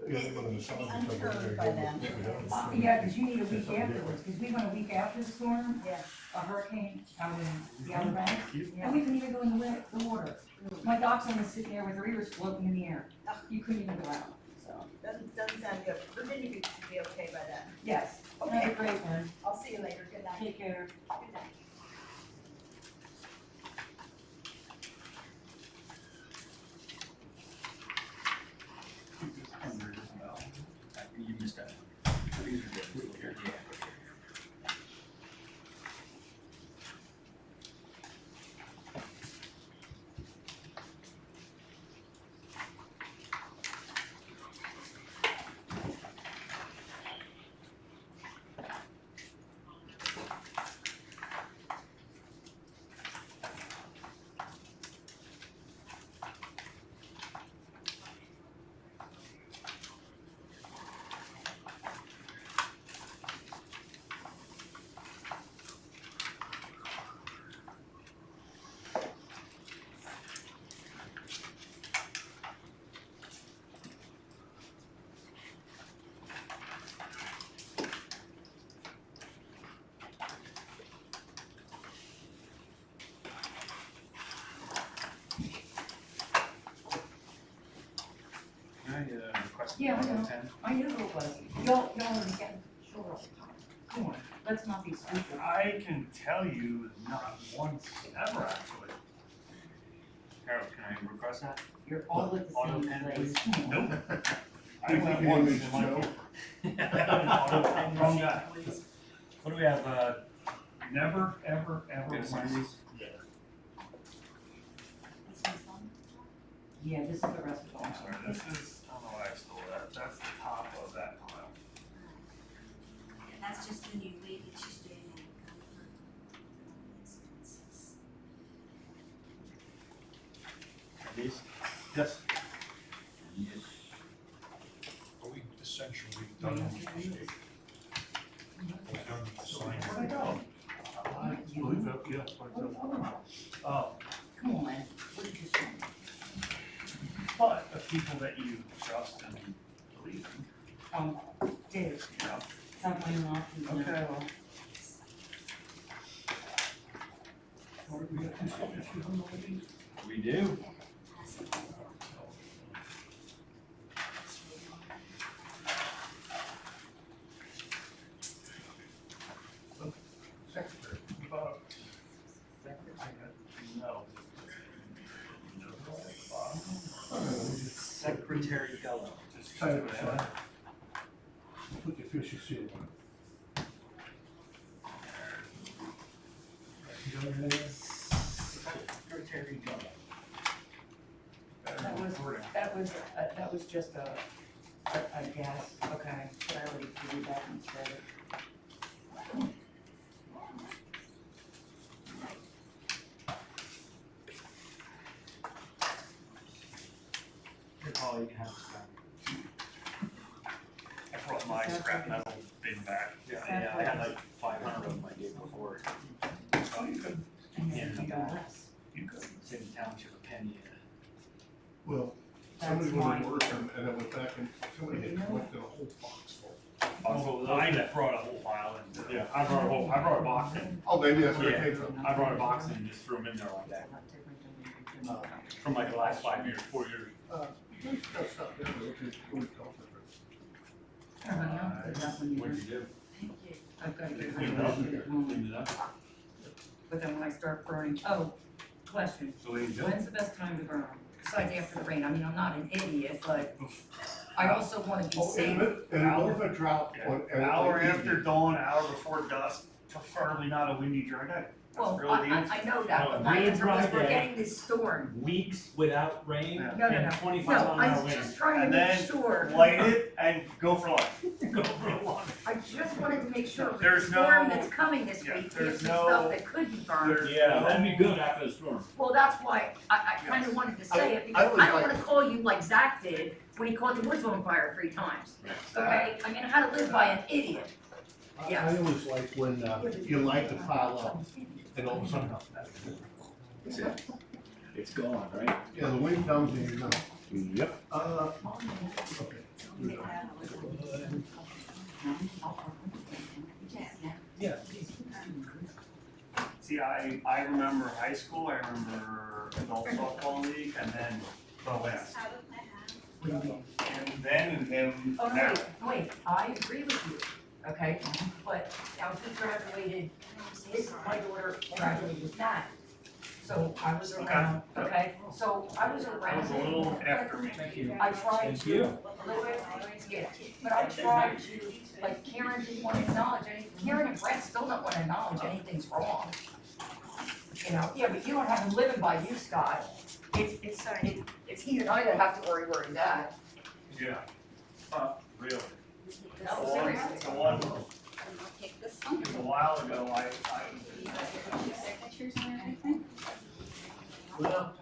It should be unturned by then. Yeah, because you need a week afterwards, because we went a week after the storm, Yeah. a hurricane out in the Outer Banks, and we couldn't even go in the water. My dachshund was sitting there with her ears floating in the air. You couldn't even go out. so. Doesn't sound good. Virginia Beach should be okay by then. Yes, have Okay, a great one. I'll see you later. Good night. Take care. Good night. You missed that. These are good. Here, yeah. Yeah, I know. I knew who it was. Y'all are getting short all the time. Come on, let's not be stupid. I can tell you not once ever actually. Harold, can I request that? You're all at the Auto same pen, place. please. Come on. Nope. I You went think once image in my Joe? Auto pen, wrong guy. What do we have, Never, ever, ever. gonna sign these? Yeah, this is the rest of I'm them. sorry, this is, I don't know why I stole that. That's the top of that pile. And that's just the new way that she's doing it. Expenses. These? Yes. Yes. Are we essentially done with the state? Are we done with the signing? Where'd I go? I believe it, yeah. Oh, Come on, man. What did you say? but the people that you trust and believe in. Dave, Yeah. stop playing off. Okay. We do. Secretary. No. Secretary Gallo. Just Type type it it out. out. Put the official seal on it. Secretary Gallo. That was just a guess, okay, but I already figured that and said it. Here, Paul, you can have this back. I brought my scrap metal bin back. Yeah, I had like 500 of them I gave before. Oh, you could, Yeah, in the back. you could. Save the township a penny. Well, somebody was at work and I went back and somebody had collected a whole box full. Also, I brought a whole pile in. Yeah, I brought a box in. Oh, maybe that's where it Yeah, came from. I brought a box in and just threw them in there like that. From like the last 5 years, 4 years. There's stuff there, but it's really tough. What'd you do? I've got to get Clean rid it up? of it at home. Clean it up? But then when I start burning, oh, question, So what do you do? when's the best time to burn them? Besides after the rain, I mean, I'm not an idiot, but I also want to be Oh, safe. in the middle of a drought. on- An and- hour after dawn, hour before dusk, preferably not a windy, dry day. Well, That's really the answer. I know that, but my Rain, answer was, dry we're day. getting this storm. Weeks without rain Yeah. No, and 25 No, mile an I hour was wind. just trying And to make then sure. light it and go for life. Go for a walk. I just wanted to make sure with the There's storm no- that's coming this yeah, week, there's here's some no- stuff that could be burned. There's Yeah, no- that'd be good after the storm. Well, that's why I kind of wanted to say it, I because always I don't like- want to call you like Zach did when he caught the woods on fire 3 times. Okay, I mean, I had to live by an idiot. Yeah. I always like when you light the pile up and all of a sudden, It's gone, right? yeah, the wind comes and you know. Yep. Okay. Yeah. See, I remember high school, I remember adult softball league, and then the West. Out of my house. And then and him Oh, no, now. wait, I agree with you, okay? But now he graduated, my daughter graduated with Matt. So I was around, okay? So I was That around. was a little after me. I tried to, a little bit, yeah, but I tried to, like Karen didn't want to acknowledge anything, Karen and Brett still don't want to acknowledge anything's wrong. You know, yeah, but you don't have him living by you, Scott. It's he and I that have to worry where he's at. Yeah. Really? No, seriously. The one, Take this one. it was a while ago, I Signatures and everything. Well,